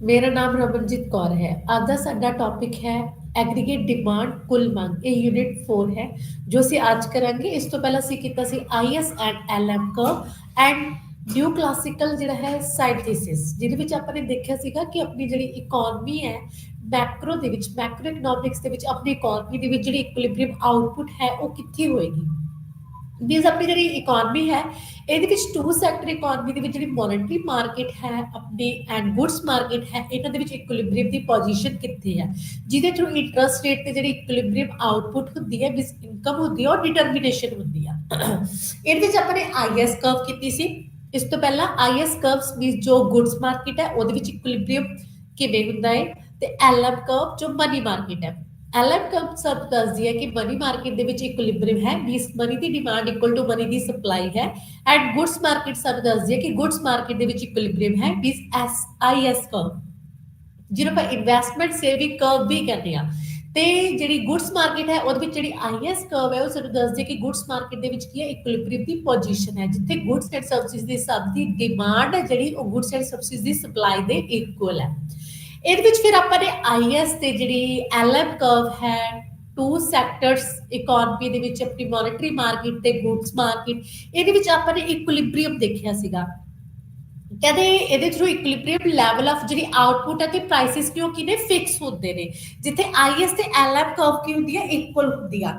ਮੇਰਾ ਨਾਮ ਰਮਨਜੀਤ ਕੌਰ ਹੈ। ਅੱਜ ਦਾ ਸਾਡਾ ਟੌਪਿਕ ਹੈ ਐਗਰੀਗੇਟ ਡਿਮਾਂਡ ਕੁੱਲ ਮੰਗ। ਇਹ ਯੂਨਿਟ 4 ਹੈ ਜੋ ਅਸੀਂ ਅੱਜ ਕਰਾਂਗੇ। ਇਸ ਤੋਂ ਪਹਿਲਾਂ ਅਸੀਂ ਕੀਤਾ ਸੀ IS and LM curve and new classical ਜਿਹੜਾ ਹੈ ਸਾਇੰਥੀਸਿਸ, ਜਿਹਦੇ ਵਿੱਚ ਆਪਾਂ ਨੇ ਦੇਖਿਆ ਸੀਗਾ ਕਿ ਆਪਣੀ ਜਿਹੜੀ ਇਕਨੋਮੀ ਹੈ ਮੈਕਰੋ ਦੇ ਵਿੱਚ, ਮੈਕਰੋ ਇਕਨੋਮਿਕਸ ਦੇ ਵਿੱਚ ਆਪਣੀ ਇਕਨੋਮੀ ਦੇ ਵਿੱਚ ਜਿਹੜੀ ਇਕੁਇਲਿਬਰੀਅਮ ਆਊਟਪੁੱਟ ਹੈ ਉਹ ਕਿੱਥੇ ਹੋਏਗੀ। ਮੀਨਸ ਆਪਣੀ ਜਿਹੜੀ ਇਕਨੋਮੀ ਹੈ ਇਹਦੇ ਵਿੱਚ ਟੂ ਸੈਕਟਰ ਇਕਨੋਮੀ ਦੇ ਵਿੱਚ ਜਿਹੜੀ ਮੋਨਟਰੀ ਮਾਰਕੀਟ ਹੈ ਆਪਣੀ ਐਂਡ ਗੁੱਡਸ ਮਾਰਕੀਟ ਹੈ, ਇਹਨਾਂ ਦੇ ਵਿੱਚ ਇਕੁਇਲਿਬਰੀਅਮ ਦੀ ਪੋਜੀਸ਼ਨ ਕਿੱਥੇ ਹੈ, ਜਿਹਦੇ ਥਰੂ ਇੰਟਰਸਟ ਰੇਟ ਤੇ ਜਿਹੜੀ ਇਕੁਇਲਿਬਰੀਅਮ ਆਊਟਪੁੱਟ ਹੁੰਦੀ ਹੈ, ਮਿਸ ਇਨਕਮ ਹੁੰਦੀ ਹੈ ਔਰ ਡਿਟਰਮੀਨੇਸ਼ਨ ਹੁੰਦੀ ਆ। ਇਹਦੇ ਵਿੱਚ ਆਪਾਂ ਨੇ ਆਈਐਸ ਕਰਵ ਕੀਤੀ ਸੀ। ਇਸ ਤੋਂ ਪਹਿਲਾਂ ਆਈਐਸ ਕਰਵਸ ਮੀਨਸ ਜੋ ਗੁੱਡਸ ਮਾਰਕੀਟ ਹੈ ਉਹਦੇ ਵਿੱਚ ਇਕੁਇਲਿਬਰੀਅਮ ਕਿਵੇਂ ਹੁੰਦਾ ਹੈ, ਤੇ ਐਲਐਮ ਕਰਵ ਜੋ ਮਨੀ ਮਾਰਕੀਟ ਹੈ। ਐਲਐਮ ਕਰਵ ਸਭ ਦੱਸਦੀ ਹੈ ਕਿ ਮਨੀ ਮਾਰਕੀਟ ਦੇ ਵਿੱਚ ਇਕੁਇਲਿਬਰੀਅਮ ਹੈ, ਮੀਨਸ ਮਨੀ ਦੀ ਡਿਮਾਂਡ ਇਕੁਅਲ ਟੂ ਮਨੀ ਦੀ ਸਪਲਾਈ ਹੈ। ਐਂਡ ਗੁੱਡਸ ਮਾਰਕੀਟ ਸਾਨੂੰ ਦੱਸਦੀ ਹੈ ਕਿ ਗੁੱਡਸ ਮਾਰਕੀਟ ਦੇ ਵਿੱਚ ਇਕੁਇਲਿਬਰੀਅਮ ਹੈ, ਮੀਨਸ ਐਸ ਆਈਐਸ ਕਰਵ, ਜਿਹਨੂੰ ਆਪਾਂ ਇਨਵੈਸਟਮੈਂਟ ਸੇਵਿੰਗ ਕਰਵ ਵੀ ਕਹਿੰਦੇ ਆ। ਤੇ ਜਿਹੜੀ ਗੁੱਡਸ ਮਾਰਕੀਟ ਹੈ ਉਹਦੇ ਵਿੱਚ ਜਿਹੜੀ ਆਈਐਸ ਕਰਵ ਹੈ ਉਹ ਸਾਨੂੰ ਦੱਸਦੀ ਹੈ ਕਿ ਗੁੱਡਸ ਮਾਰਕੀਟ ਦੇ ਵਿੱਚ ਕੀ ਹੈ, ਇਕੁਇਲਿਬਰੀਅਮ ਦੀ ਪੋਜੀਸ਼ਨ ਹੈ, ਜਿੱਥੇ ਗੁੱਡਸ ਐਂਡ ਸਰਵਿਸਿਜ਼ ਦੀ ਸਭ ਦੀ ਡਿਮਾਂਡ ਹੈ ਜਿਹੜੀ ਉਹ goods and services the supply ਦੇ ਇਕੁਅਲ ਹੈ। ਇਹਦੇ ਵਿੱਚ ਫਿਰ ਆਪਾਂ ਨੇ ਆਈਐਸ ਤੇ ਜਿਹੜੀ ਐਲਐਮ ਕਰਵ ਹੈ ਟੂ ਸੈਕਟਰਸ ਇਕਨੋਮੀ ਦੇ ਵਿੱਚ ਆਪਣੀ ਮੋਨਟਰੀ ਮਾਰਕੀਟ ਤੇ ਗੁੱਡਸ ਮਾਰਕੀਟ, ਇਹਦੇ ਵਿੱਚ ਆਪਾਂ ਨੇ ਇਕੁਇਲਿਬਰੀਅਮ ਦੇਖਿਆ ਸੀਗਾ। ਕਹਿੰਦੇ ਇਹਦੇ ਥਰੂ ਇਕੁਇਲਿਬਰੀਅਮ ਲੈਵਲ ਆਫ ਜਿਹੜੀ ਆਊਟਪੁੱਟ ਹੈ ਤੇ ਪ੍ਰਾਈਸਿਸ ਕਿਉਂ ਕੀ ਨੇ ਫਿਕਸ ਹੁੰਦੇ ਨੇ, ਜਿੱਥੇ ਆਈਐਸ ਤੇ ਐਲਐਮ ਕਰਵ ਕੀ ਹੁੰਦੀ ਹੈ, ਇਕੁਅਲ ਹੁੰਦੀ ਆ।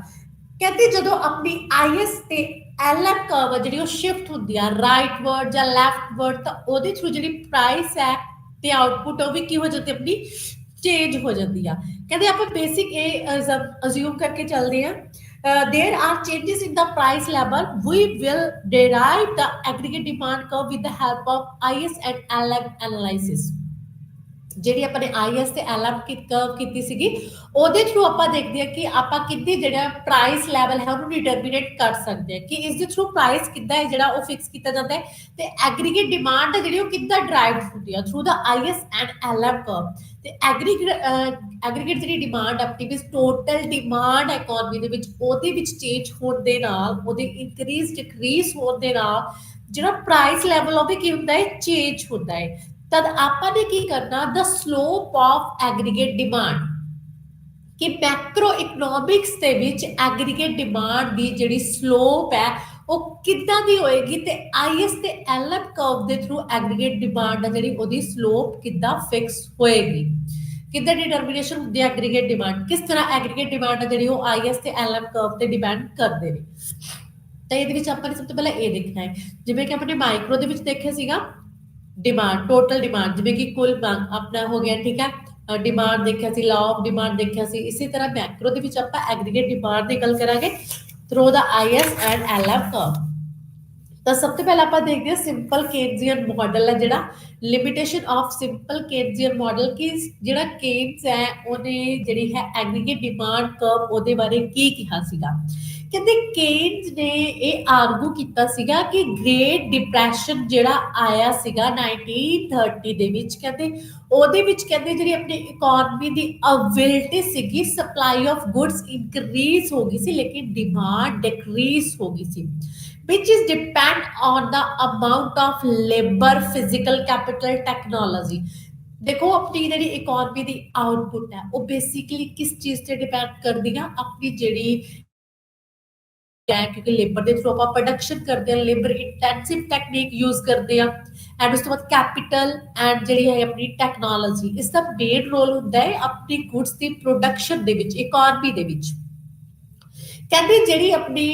ਕਹਿੰਦੇ ਜਦੋਂ ਆਪਣੀ ਆਈਐਸ ਤੇ ਐਲਐਮ ਕਰਵ ਜਿਹੜੀ ਉਹ ਸ਼ਿਫਟ ਹੁੰਦੀ ਆ ਰਾਈਟ ਵਰਡ ਜਾਂ ਲੈਫਟ ਵਰਡ, ਤਾਂ ਉਹਦੇ ਥਰੂ ਜਿਹੜੀ ਪ੍ਰਾਈਸ ਹੈ ਤੇ ਆਊਟਪੁੱਟ ਉਹ ਵੀ ਕੀ ਹੋ ਜਾਂਦੀ, ਆਪਣੀ ਚੇਂਜ ਹੋ ਜਾਂਦੀ ਆ। ਕਹਿੰਦੇ ਆਪਾਂ ਬੇਸਿਕ ਇਹ ਅਜ਼ਿਊਮ ਕਰਕੇ ਚੱਲਦੇ ਆ, there are changes in the price level, we will derive the aggregate demand curve with the help of IS and LM analysis। ਜਿਹੜੀ ਆਪਾਂ ਨੇ ਆਈਐਸ ਤੇ ਐਲਐਮ ਕਰਵ ਕੀਤੀ ਸੀਗੀ ਉਹਦੇ ਥਰੂ ਆਪਾਂ ਦੇਖਦੇ ਹਾਂ ਕਿ ਆਪਾਂ ਕਿੱਦਾਂ ਜਿਹੜਾ ਪ੍ਰਾਈਸ ਲੈਵਲ ਹੈ ਉਹਨੂੰ ਡਿਟਰਮੀਨੇਟ ਕਰ ਸਕਦੇ ਹਾਂ, ਕਿ ਇਸ ਦੇ ਥਰੂ ਪ੍ਰਾਈਸ ਕਿੱਦਾਂ ਹੈ ਜਿਹੜਾ ਉਹ ਫਿਕਸ ਕੀਤਾ ਜਾਂਦਾ ਹੈ, ਤੇ ਐਗਰੀਗੇਟ ਡਿਮਾਂਡ ਹੈ ਜਿਹੜੀ ਉਹ ਕਿੱਦਾਂ ਡਰਾਈਵ ਹੁੰਦੀ ਆ ਥਰੂ ਦਾ ਆਈਐਸ ਐਂਡ ਐਲਐਮ ਕਰਵ। ਤੇ ਐਗਰੀਗੇਟ ਜਿਹੜੀ ਡਿਮਾਂਡ ਆਪਣੀ ਵੀ ਟੋਟਲ ਡਿਮਾਂਡ ਇਕਨੋਮੀ ਦੇ ਵਿੱਚ ਉਹਦੇ ਵਿੱਚ ਚੇਂਜ ਹੋਣ ਦੇ ਨਾਲ, ਉਹਦੇ ਇਨਕਰੀਜ਼ ਡਿਕਰੀਜ਼ ਹੋਣ ਦੇ ਨਾਲ ਜਿਹੜਾ ਪ੍ਰਾਈਸ ਲੈਵਲ ਉਹ ਵੀ ਕੀ ਹੁੰਦਾ ਹੈ, ਚੇਂਜ ਹੁੰਦਾ ਹੈ। ਤਦ ਆਪਾਂ ਨੇ ਕੀ ਕਰਨਾ, ਦ ਸਲੋਪ ਆਫ ਐਗਰੀਗੇਟ ਡਿਮਾਂਡ, ਕਿ ਮੈਕਰੋ ਇਕਨੋਮਿਕਸ ਦੇ ਵਿੱਚ ਐਗਰੀਗੇਟ ਡਿਮਾਂਡ ਦੀ ਜਿਹੜੀ ਸਲੋਪ ਹੈ ਉਹ ਕਿੱਦਾਂ ਦੀ ਹੋਏਗੀ, ਤੇ ਆਈਐਸ ਤੇ ਐਲਐਮ ਕਰਵ ਦੇ ਥਰੂ ਐਗਰੀਗੇਟ ਡਿਮਾਂਡ ਹੈ ਜਿਹੜੀ ਉਹਦੀ ਸਲੋਪ ਕਿੱਦਾਂ ਫਿਕਸ ਹੋਏਗੀ, ਕਿੱਦਾਂ ਡਿਟਰਮੀਨੇਸ਼ਨ ਹੁੰਦੀ ਹੈ ਐਗਰੀਗੇਟ ਡਿਮਾਂਡ, ਕਿਸ ਤਰ੍ਹਾਂ ਐਗਰੀਗੇਟ ਡਿਮਾਂਡ ਹੈ ਜਿਹੜੀ ਉਹ ਆਈਐਸ ਤੇ ਐਲਐਮ ਕਰਵ ਤੇ ਡਿਪੈਂਡ ਕਰਦੇ ਨੇ। ਤਾਂ ਇਹਦੇ ਵਿੱਚ ਆਪਾਂ ਨੇ ਸਭ ਤੋਂ ਪਹਿਲਾਂ ਇਹ ਦੇਖਣਾ ਹੈ, ਜਿਵੇਂ ਕਿ ਆਪਣੇ ਮਾਈਕਰੋ ਦੇ ਵਿੱਚ ਦੇਖਿਆ ਸੀਗਾ ਡਿਮਾਂਡ, ਟੋਟਲ ਡਿਮਾਂਡ, ਜਿਵੇਂ ਕਿ ਕੁੱਲ ਮੰਗ ਆਪਣਾ ਹੋ ਗਿਆ, ਠੀਕ ਹੈ। ਡਿਮਾਂਡ ਦੇਖਿਆ ਸੀ, ਲਾ ਆਫ ਡਿਮਾਂਡ ਦੇਖਿਆ ਸੀ। ਇਸੇ ਤਰ੍ਹਾਂ ਮੈਕਰੋ ਦੇ ਵਿੱਚ ਆਪਾਂ ਐਗਰੀਗੇਟ ਡਿਮਾਂਡ ਦੀ ਗੱਲ ਕਰਾਂਗੇ ਥਰੂ ਦਾ ਆਈਐਸ ਐਂਡ ਐਲਐਮ ਕਰਵ। ਤਾਂ ਸਭ ਤੋਂ ਪਹਿਲਾਂ ਆਪਾਂ ਦੇਖਦੇ ਹਾਂ ਸਿੰਪਲ ਕੇਨਜ਼ੀਅਨ ਮਾਡਲ ਹੈ ਜਿਹੜਾ, ਲਿਮਿਟੇਸ਼ਨ ਆਫ ਸਿੰਪਲ ਕੇਨਜ਼ੀਅਨ ਮਾਡਲ, ਕਿ ਜਿਹੜਾ ਕੇਨਸ ਹੈ ਉਹਨੇ ਜਿਹੜੀ ਹੈ ਐਗਰੀਗੇਟ ਡਿਮਾਂਡ ਕਰਵ ਉਹਦੇ ਬਾਰੇ ਕੀ ਕਿਹਾ ਸੀਗਾ। ਕਹਿੰਦੇ ਕੇਨਸ ਨੇ ਇਹ ਆਰਗੂ ਕੀਤਾ ਸੀਗਾ ਕਿ ਗ੍ਰੇਟ ਡਿਪਰੈਸ਼ਨ ਜਿਹੜਾ ਆਇਆ ਸੀਗਾ 1930 ਦੇ ਵਿੱਚ, ਕਹਿੰਦੇ ਉਹਦੇ ਵਿੱਚ ਕਹਿੰਦੇ ਜਿਹੜੀ ਆਪਣੀ ਇਕਨੋਮੀ ਦੀ ਅਵੇਲਟੀ ਸੀਗੀ, ਸਪਲਾਈ ਆਫ ਗੁੱਡਸ ਇਨਕਰੀਜ਼ ਹੋ ਗਈ ਸੀ ਲੇਕਿਨ ਡਿਮਾਂਡ ਡਿਕਰੀਜ਼ ਹੋ ਗਈ ਸੀ, which is depend on the amount of labor, physical capital, technology। ਦੇਖੋ ਆਪਣੀ ਜਿਹੜੀ ਇਕਨੋਮੀ ਦੀ ਆਊਟਪੁੱਟ ਹੈ ਉਹ ਬੇਸਿਕਲੀ ਕਿਸ ਚੀਜ਼ ਤੇ ਡਿਪੈਂਡ ਕਰਦੀ ਆ, ਆਪਣੀ ਜਿਹੜੀ ਹੈ, ਕਿਉਂਕਿ ਲੇਬਰ ਦੇ ਥਰੂ ਆਪਾਂ ਪ੍ਰੋਡਕਸ਼ਨ ਕਰਦੇ ਹਾਂ, ਲੇਬਰ ਇੰਟੈਂਸਿਵ ਟੈਕਨੀਕ ਯੂਜ਼ ਕਰਦੇ ਆ, ਐਂਡ ਉਸ ਤੋਂ ਬਾਅਦ ਕੈਪੀਟਲ ਐਂਡ ਜਿਹੜੀ ਹੈ ਆਪਣੀ ਟੈਕਨੋਲੋਜੀ, ਇਸ ਦਾ ਮੇਨ ਰੋਲ ਹੁੰਦਾ ਹੈ ਆਪਣੀ ਗੁੱਡਸ ਦੀ ਪ੍ਰੋਡਕਸ਼ਨ ਦੇ ਵਿੱਚ, ਇਕਨੋਮੀ ਦੇ ਵਿੱਚ। ਕਹਿੰਦੇ ਜਿਹੜੀ ਆਪਣੀ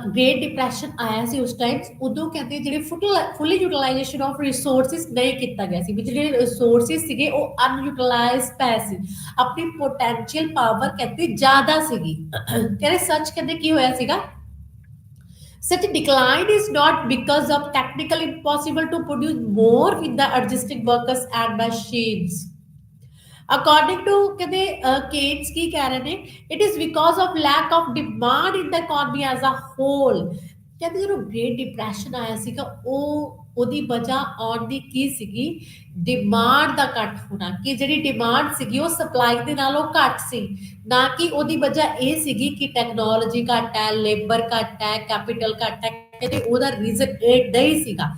ਗ੍ਰੇਟ ਡਿਪਰੈਸ਼ਨ ਆਇਆ ਸੀ ਉਸ ਟਾਈਮ, ਉਦੋਂ ਕਹਿੰਦੇ ਜਿਹੜੇ ਫੁੱਲੀ ਯੂਟਿਲਾਈਜੇਸ਼ਨ ਆਫ ਰਿਸੋਰਸਿਸ ਨਹੀਂ ਕੀਤਾ ਗਿਆ ਸੀ, ਵੀ ਜਿਹੜੇ ਰਿਸੋਰਸਿਸ ਸੀਗੇ ਉਹ ਅਨਯੂਟਿਲਾਈਜ਼ ਪਏ ਸੀ, ਆਪਣੀ ਪੋਟੈਂਸ਼ੀਅਲ ਪਾਵਰ ਕਹਿੰਦੇ ਜ਼ਿਆਦਾ ਸੀਗੀ। ਕਹਿੰਦੇ ਸੱਚ ਕਹਿੰਦੇ ਕੀ ਹੋਇਆ ਸੀਗਾ, such decline is not because of technical impossible to produce more with the existing workers and machines। according to ਕਹਿੰਦੇ ਕੇਨਸ ਕੀ ਕਹਿ ਰਹੇ ਨੇ, it is because of lack of demand in the economy as a whole। ਕਹਿੰਦੇ ਜਦੋਂ great depression ਆਇਆ ਸੀਗਾ ਉਹਦੀ ਵਜ੍ਹਾ ਆਉਣ ਦੀ ਕੀ ਸੀਗੀ, ਡਿਮਾਂਡ ਦਾ ਘੱਟ ਹੋਣਾ, ਕਿ ਜਿਹੜੀ ਡਿਮਾਂਡ ਸੀਗੀ ਉਹ ਸਪਲਾਈ ਦੇ ਨਾਲੋਂ ਘੱਟ ਸੀ, ਨਾ ਕਿ ਉਹਦੀ ਵਜ੍ਹਾ ਇਹ ਸੀਗੀ ਕਿ ਟੈਕਨੋਲੋਜੀ ਘੱਟ ਹੈ, ਲੇਬਰ ਘੱਟ ਹੈ, ਕੈਪੀਟਲ ਘੱਟ ਹੈ। ਕਹਿੰਦੇ ਉਹਦਾ ਰੀਜ਼ਨ ਇਹ ਨਹੀਂ ਸੀਗਾ।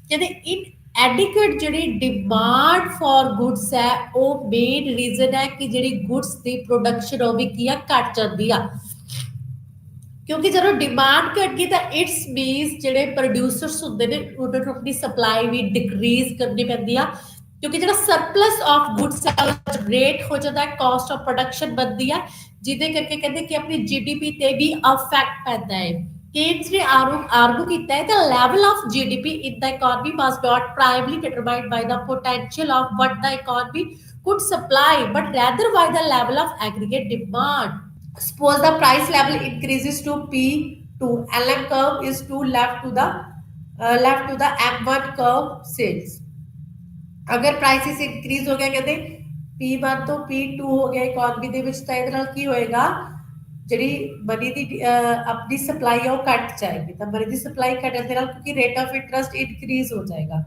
ਕਹਿੰਦੇ ਇਨ एडिक्वेट जी डिमांड फॉर गुड्स है वो मेन रीजन है कि जी गुड्स की प्रोडक्शन वो भी की घट जाती है क्योंकि जो डिमांड घट गई तो इट्स मीनस जो प्रोड्यूसर्स होंगे ने उन्होंने अपनी सप्लाई भी डिक्रीज करनी पैंती है क्योंकि जो सरप्लस ऑफ गुड्स रेट हो जाता है कॉस्ट ऑफ प्रोडक्शन बनती है जिदे करके कहते कि अपनी जीडीपी ते भी अफेक्ट पैदा है केन्स ने आर्गू किया है the level of GDP in the economy was not primary determined by the potential of what the economy could supply but rather by the level of aggregate demand. Suppose the price level increases to P2, LM curve is to left to the M1 curve sales. अगर prices increase हो गया कहते P1 तो P2 हो गया economy ਦੇ ਵਿੱਚ ਤਾਂ ਇਹਦੇ ਨਾਲ ਕੀ ਹੋਏਗਾ ਜਿਹੜੀ ਮਨੀ ਦੀ ਆਪਣੀ ਸਪਲਾਈ ਹੈ ਉਹ ਘਟ ਜਾਏਗੀ ਤਾਂ ਮਨੀ ਦੀ ਸਪਲਾਈ ਘਟਣ ਦੇ ਨਾਲ ਕਿਉਂਕਿ ਰੇਟ ਆਫ ਇੰਟਰਸਟ ਇਨਕਰੀਜ਼ ਹੋ ਜਾਏਗਾ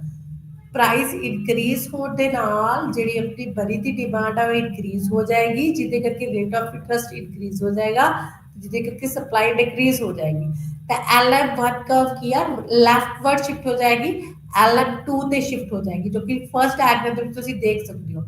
ਪ੍ਰਾਈਸ ਇਨਕਰੀਜ਼ ਹੋਣ ਦੇ ਨਾਲ ਜਿਹੜੀ ਆਪਣੀ ਮਨੀ ਦੀ ਡਿਮਾਂਡ ਆ ਉਹ ਇਨਕਰੀਜ਼ ਹੋ ਜਾਏਗੀ ਜਿਹਦੇ ਕਰਕੇ ਰੇਟ ਆਫ ਇੰਟਰਸਟ ਇਨਕਰੀਜ਼ ਹੋ ਜਾਏਗਾ ਜਿਹਦੇ ਕਰਕੇ ਸਪਲਾਈ डिक्रीज हो जाएगी तो LM1 कर्व किया लेफ्टवर्ड शिफ्ट हो जाएगी LM2 ਤੇ शिफ्ट हो जाएगी जो कि फर्स्ट डायग्राम ਦੇ ਵਿੱਚ ਤੁਸੀਂ ਦੇਖ ਸਕਦੇ ਹੋ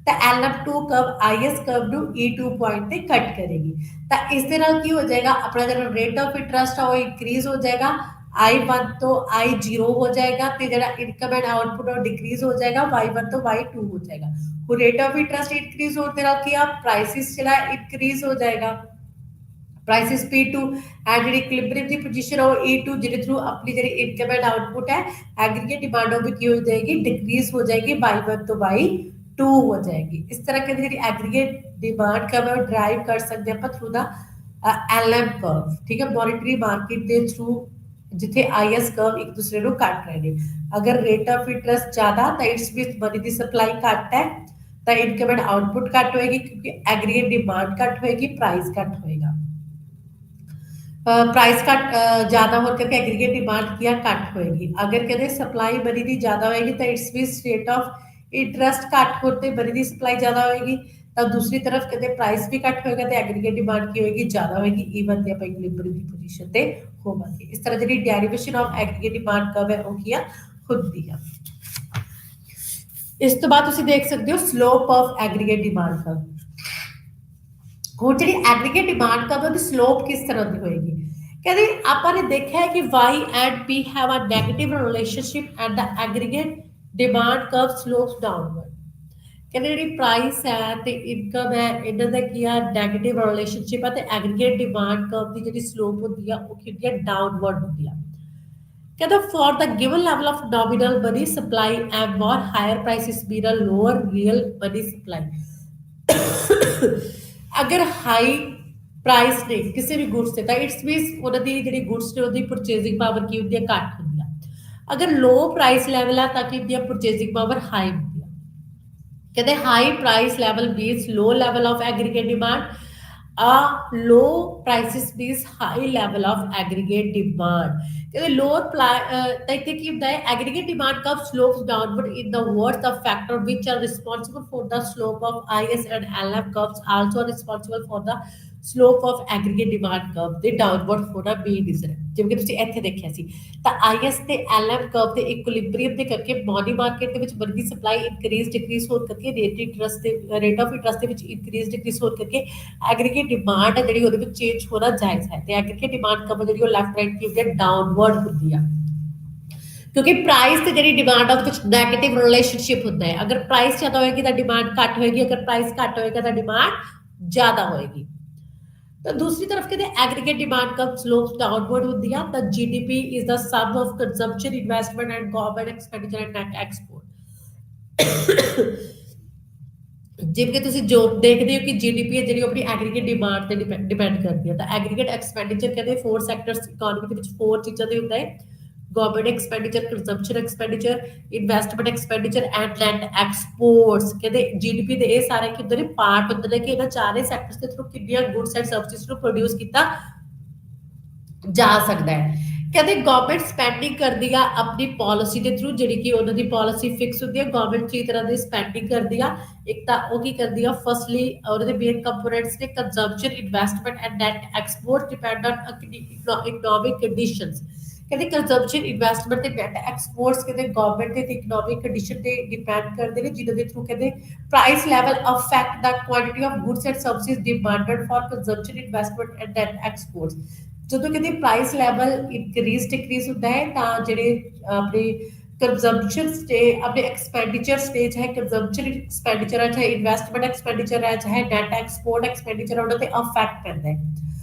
ਤਾਂ LM2 कर्व IS कर्व ਨੂੰ E2 ਪੁਆਇੰਟ ਤੇ ਕੱਟ ਕਰੇਗੀ ਤਾਂ ਇਸ ਦੇ ਨਾਲ ਕੀ ਹੋ ਜਾਏਗਾ ਆਪਣਾ ਜਿਹੜਾ ਰੇਟ ਆਫ ਇੰਟਰਸਟ ਆ ਉਹ ਇਨਕਰੀਜ਼ ਹੋ ਜਾਏਗਾ I1 तो I0 हो जाएगा तो जरा इनकम एंड आउटपुट और डिक्रीज हो जाएगा Y1 तो Y2 हो जाएगा वो रेट ऑफ इंटरेस्ट इंक्रीज होते रहा कि आप प्राइसेस जरा इंक्रीज हो जाएगा प्राइसेस P2 एंड जी इक्विलिब्रियम की पोजीशन है E2 जिहदे थ्रू अपनी जी इनकम एंड आउटपुट है एग्रीगेट डिमांड भी की हो जाएगी डिक्रीज हो जाएगी Y1 तो Y2 हो जाएगी इस तरह के जी एग्रीगेट डिमांड का मैं ड्राइव कर सकते हैं थ्रू द LM कर्व ठीक है मॉनेटरी मार्केट के थ्रू जिथे IS कर्व एक दूसरे को काट रहे हैं अगर रेट ऑफ इंटरेस्ट ज्यादा तो इट्स मीन मनी की सप्लाई घट है तो इनकम एंड आउटपुट घट होएगी क्योंकि एग्रीगेट डिमांड घट होएगी प्राइस घट होएगा प्राइस घट ज्यादा हो करके एग्रीगेट डिमांड किया घट होएगी अगर कहते सप्लाई मनी की ज्यादा होएगी तो it's mean rate of interest घट होते मनी की सप्लाई ज्यादा होएगी तो दूसरी तरफ कहते प्राइस भी घट होएगा तो एग्रीगेट डिमांड की होएगी ज्यादा होएगी ईवन ते ਆਪਾਂ इक्विलिब्रियम की पोजीशन ਤੇ ਹੋਵਾਂਗੇ ਇਸ ਤਰ੍ਹਾਂ ਜਿਹੜੀ ਡੈਰੀਵੇਸ਼ਨ ਆਫ ਐਗਰੀਗੇਟ ਡਿਮਾਂਡ ਕਰਵ ਹੈ ਉਹ ਕੀ ਆ ਹੁੰਦੀ ਆ ਇਸ ਤੋਂ ਬਾਅਦ ਤੁਸੀਂ ਦੇਖ ਸਕਦੇ ਹੋ slope of aggregate demand curve ਹੁਣ ਜਿਹੜੀ ਐਗਰੀਗੇਟ ਡਿਮਾਂਡ ਕਰਵ ਦੀ ਸਲੋਪ ਕਿਸ ਤਰ੍ਹਾਂ ਦੀ ਹੋਏਗੀ ਕਹਿੰਦੇ ਆਪਾਂ ਨੇ ਦੇਖਿਆ ਹੈ ਕਿ y and p have a negative relationship and the aggregate demand curve slopes downward ਕਹਿੰਦੇ ਜਿਹੜੀ ਪ੍ਰਾਈਸ ਹੈ ਤੇ ਇਨਕਮ ਹੈ ਇਹਨਾਂ ਦਾ ਕੀ ਆ ਨੈਗੇਟਿਵ ਰਿਲੇਸ਼ਨਸ਼ਿਪ ਆ ਤੇ ਐਗਰੀਗੇਟ ਡਿਮਾਂਡ ਕਰਵ ਦੀ ਜਿਹੜੀ ਸਲੋਪ ਹੁੰਦੀ ਆ ਉਹ ਕੀ ਹੁੰਦੀ ਆ ਡਾਊਨਵਰਡ ਹੁੰਦੀ ਆ ਕਹਿੰਦਾ for the given level of nominal money supply and more higher prices mean a lower real money supply अगर हाई ਪ੍ਰਾਈਸ ਨੇ ਕਿਸੇ ਵੀ ਗੁੱਡਸ ਤੇ ਤਾਂ ਇਟਸ ਮੀਨਸ ਉਹਨਾਂ ਦੀ ਜਿਹੜੀ ਗੁੱਡਸ ਨੇ ਉਹਦੀ ਪਰਚੇਸਿੰਗ ਪਾਵਰ ਕੀ ਹੁੰਦੀ ਹੈ ਘੱਟ ਹੁੰਦੀ ਆ ਅਗਰ ਲੋ ਪ੍ਰਾਈਸ ਲੈਵਲ ਆ ਤਾਂ ਕੀ ਹੁੰਦੀ ਆ ਪਰਚੇਸਿੰਗ ਪਾਵਰ ਹਾਈ ਹੁੰਦੀ ਆ कहते high price level means low level of aggregate demand a low prices means high level of aggregate demand कहते lower ਤਾਂ ਇੱਥੇ ਕੀ ਹੁੰਦਾ ਹੈ aggregate demand curve slopes downward in the words the factor which are responsible for the slope of IS and LM curves also are responsible for the slope of aggregate demand curve ਦੇ downward ਹੋਣਾ main reason ਹੈ ਜਿਵੇਂ ਕਿ ਤੁਸੀਂ ਇੱਥੇ ਦੇਖਿਆ ਸੀ ਤਾਂ IS ਤੇ LM curve ਦੇ ਇਕੁਇਲਿਬਰੀਅਮ ਦੇ ਕਰਕੇ ਮਨੀ ਮਾਰਕੀਟ ਦੇ ਵਿੱਚ ਮਨੀ ਸਪਲਾਈ ਇਨਕਰੀਜ਼ ਡਿਕਰੀਜ਼ ਹੋਣ ਕਰਕੇ ਰੇਟ ਆਫ ਇੰਟਰਸਟ ਦੇ ਵਿੱਚ ਇਨਕਰੀਜ਼ ਡਿਕਰੀਜ਼ ਹੋਣ ਕਰਕੇ ਐਗਰੀਗੇਟ ਡਿਮਾਂਡ ਹੈ ਜਿਹੜੀ ਉਹਦੇ ਵਿੱਚ ਚੇਂਜ ਹੋਣਾ ਜਾਇਜ਼ ਹੈ ਤੇ ਐਗਰੀਗੇਟ ਡਿਮਾਂਡ ਕਰਵ ਜਿਹੜੀ ਉਹ ਲੈਫਟ ਰਾਈਟ ਕੀ ਹੁੰਦੀ ਹੈ ਡਾਊਨਵਰਡ ਹੁੰਦੀ ਆ ਕਿਉਂਕਿ ਪ੍ਰਾਈਸ ਤੇ ਜਿਹੜੀ ਡਿਮਾਂਡ ਆ ਉਹਦੇ ਵਿੱਚ ਨੈਗੇਟਿਵ ਰਿਲੇਸ਼ਨਸ਼ਿਪ ਹੁੰਦਾ ਹੈ ਅਗਰ ਪ੍ਰਾਈਸ ਜ਼ਿਆਦਾ ਹੋਏਗੀ ਤਾਂ ਡਿਮਾਂਡ ਘੱਟ ਹੋਏਗੀ ਅਗਰ ਪ੍ਰਾਈਸ ਘੱਟ ਹੋਏਗਾ ਤਾਂ ਡਿਮਾਂਡ ਜ਼ਿਆਦਾ ਹੋਏਗੀ तो दूसरी तरफ कहते हैं एग्रीगेट डिमांड का स्लोप डाउनवर्ड होती है the GDP is the sum of consumption investment and government expenditure and net export ਜਿਵੇਂ ਕਿ ਤੁਸੀਂ ਜੋ ਦੇਖਦੇ ਹੋ ਕਿ ਜੀਡੀਪੀ ਹੈ ਜਿਹੜੀ ਆਪਣੀ ਐਗਰੀਗੇਟ ਡਿਮਾਂਡ ਤੇ ਡਿਪੈਂਡ ਕਰਦੀ ਹੈ ਤਾਂ ਐਗਰੀਗੇਟ ਐਕਸਪੈਂਡੀਚਰ ਕਹਿੰਦੇ ਫੋਰ ਸੈਕਟਰਸ ਇਕਨੋਮੀ ਦੇ ਵਿੱਚ ਫੋਰ ਚੀਜ਼ਾਂ ਦੇ ਹੁੰਦਾ ਹੈ government expenditure consumption expenditure investment expenditure and net exports कहते जीडीपी ਦੇ ਇਹ ਸਾਰੇ ਕੀ ਹੁੰਦੇ ਨੇ ਪਾਰਟ ਹੁੰਦੇ ਨੇ ਕਿ ਇਹਨਾਂ ਚਾਰੇ ਸੈਕਟਰਸ ਦੇ ਥਰੂ ਕਿੰਨੀਆਂ ਗੁੱਡਸ ਐਂਡ ਸਰਵਿਸਿਜ਼ ਨੂੰ ਪ੍ਰੋਡਿਊਸ ਕੀਤਾ ਜਾ ਸਕਦਾ ਹੈ ਕਹਿੰਦੇ ਗਵਰਨਮੈਂਟ ਸਪੈਂਡਿੰਗ ਕਰਦੀ ਆ ਆਪਣੀ ਪਾਲਿਸੀ ਦੇ ਥਰੂ ਜਿਹੜੀ ਕਿ ਉਹਨਾਂ ਦੀ ਪਾਲਿਸੀ ਫਿਕਸ ਹੁੰਦੀ ਹੈ ਗਵਰਨਮੈਂਟ ਕੀ ਤਰ੍ਹਾਂ ਦੀ ਸਪੈਂਡਿੰਗ ਕਰਦੀ ਆ ਇੱਕ ਤਾਂ ਉਹ ਕੀ ਕਰਦੀ ਆ ਫਸਟਲੀ ਉਹਨਾਂ ਦੇ ਮੇਨ ਕੰਪੋਨੈਂਟਸ ਨੇ consumption investment and net export depend on economic conditions ਕਹਿੰਦੇ ਕੰਜ਼ੰਪਸ਼ਨ ਇਨਵੈਸਟਮੈਂਟ ਤੇ ਨੈਟ ਐਕਸਪੋਰਟਸ ਕਹਿੰਦੇ ਗਵਰਨਮੈਂਟ ਦੇ ਇਕਨੋਮਿਕ ਕੰਡੀਸ਼ਨ ਤੇ ਡਿਪੈਂਡ ਕਰਦੇ ਨੇ ਜਿਨ੍ਹਾਂ ਦੇ ਥਰੂ ਕਹਿੰਦੇ ਪ੍ਰਾਈਸ ਲੈਵਲ ਅਫੈਕਟ ਦਾ quantity of goods and services demanded for consumption investment and net exports. ਜਦੋਂ ਕਹਿੰਦੇ ਪ੍ਰਾਈਸ ਲੈਵਲ ਇਨਕਰੀਜ਼ ਡਿਕਰੀਜ਼ ਹੁੰਦਾ ਹੈ ਤਾਂ ਜਿਹੜੇ ਆਪਣੇ ਕੰਜ਼ੰਪਸ਼ਨ ਸਟੇ ਆਪਣੇ ਐਕਸਪੈਂਡੀਚਰ ਸਟੇਜ ਹੈ ਕੰਜ਼ੰਪਸ਼ਨ ਐਕਸਪੈਂਡੀਚਰ ਹੈ ਚਾਹੇ ਇਨਵੈਸਟਮੈਂਟ ਐਕਸਪੈਂਡੀਚਰ ਹੈ ਚਾਹੇ ਨੈਟ ਐਕਸਪੋਰਟ ਐਕਸਪੈਂਡੀਚਰ ਉਹਨਾਂ ਤੇ ਅਫੈਕਟ ਪੈਂਦਾ ਹੈ।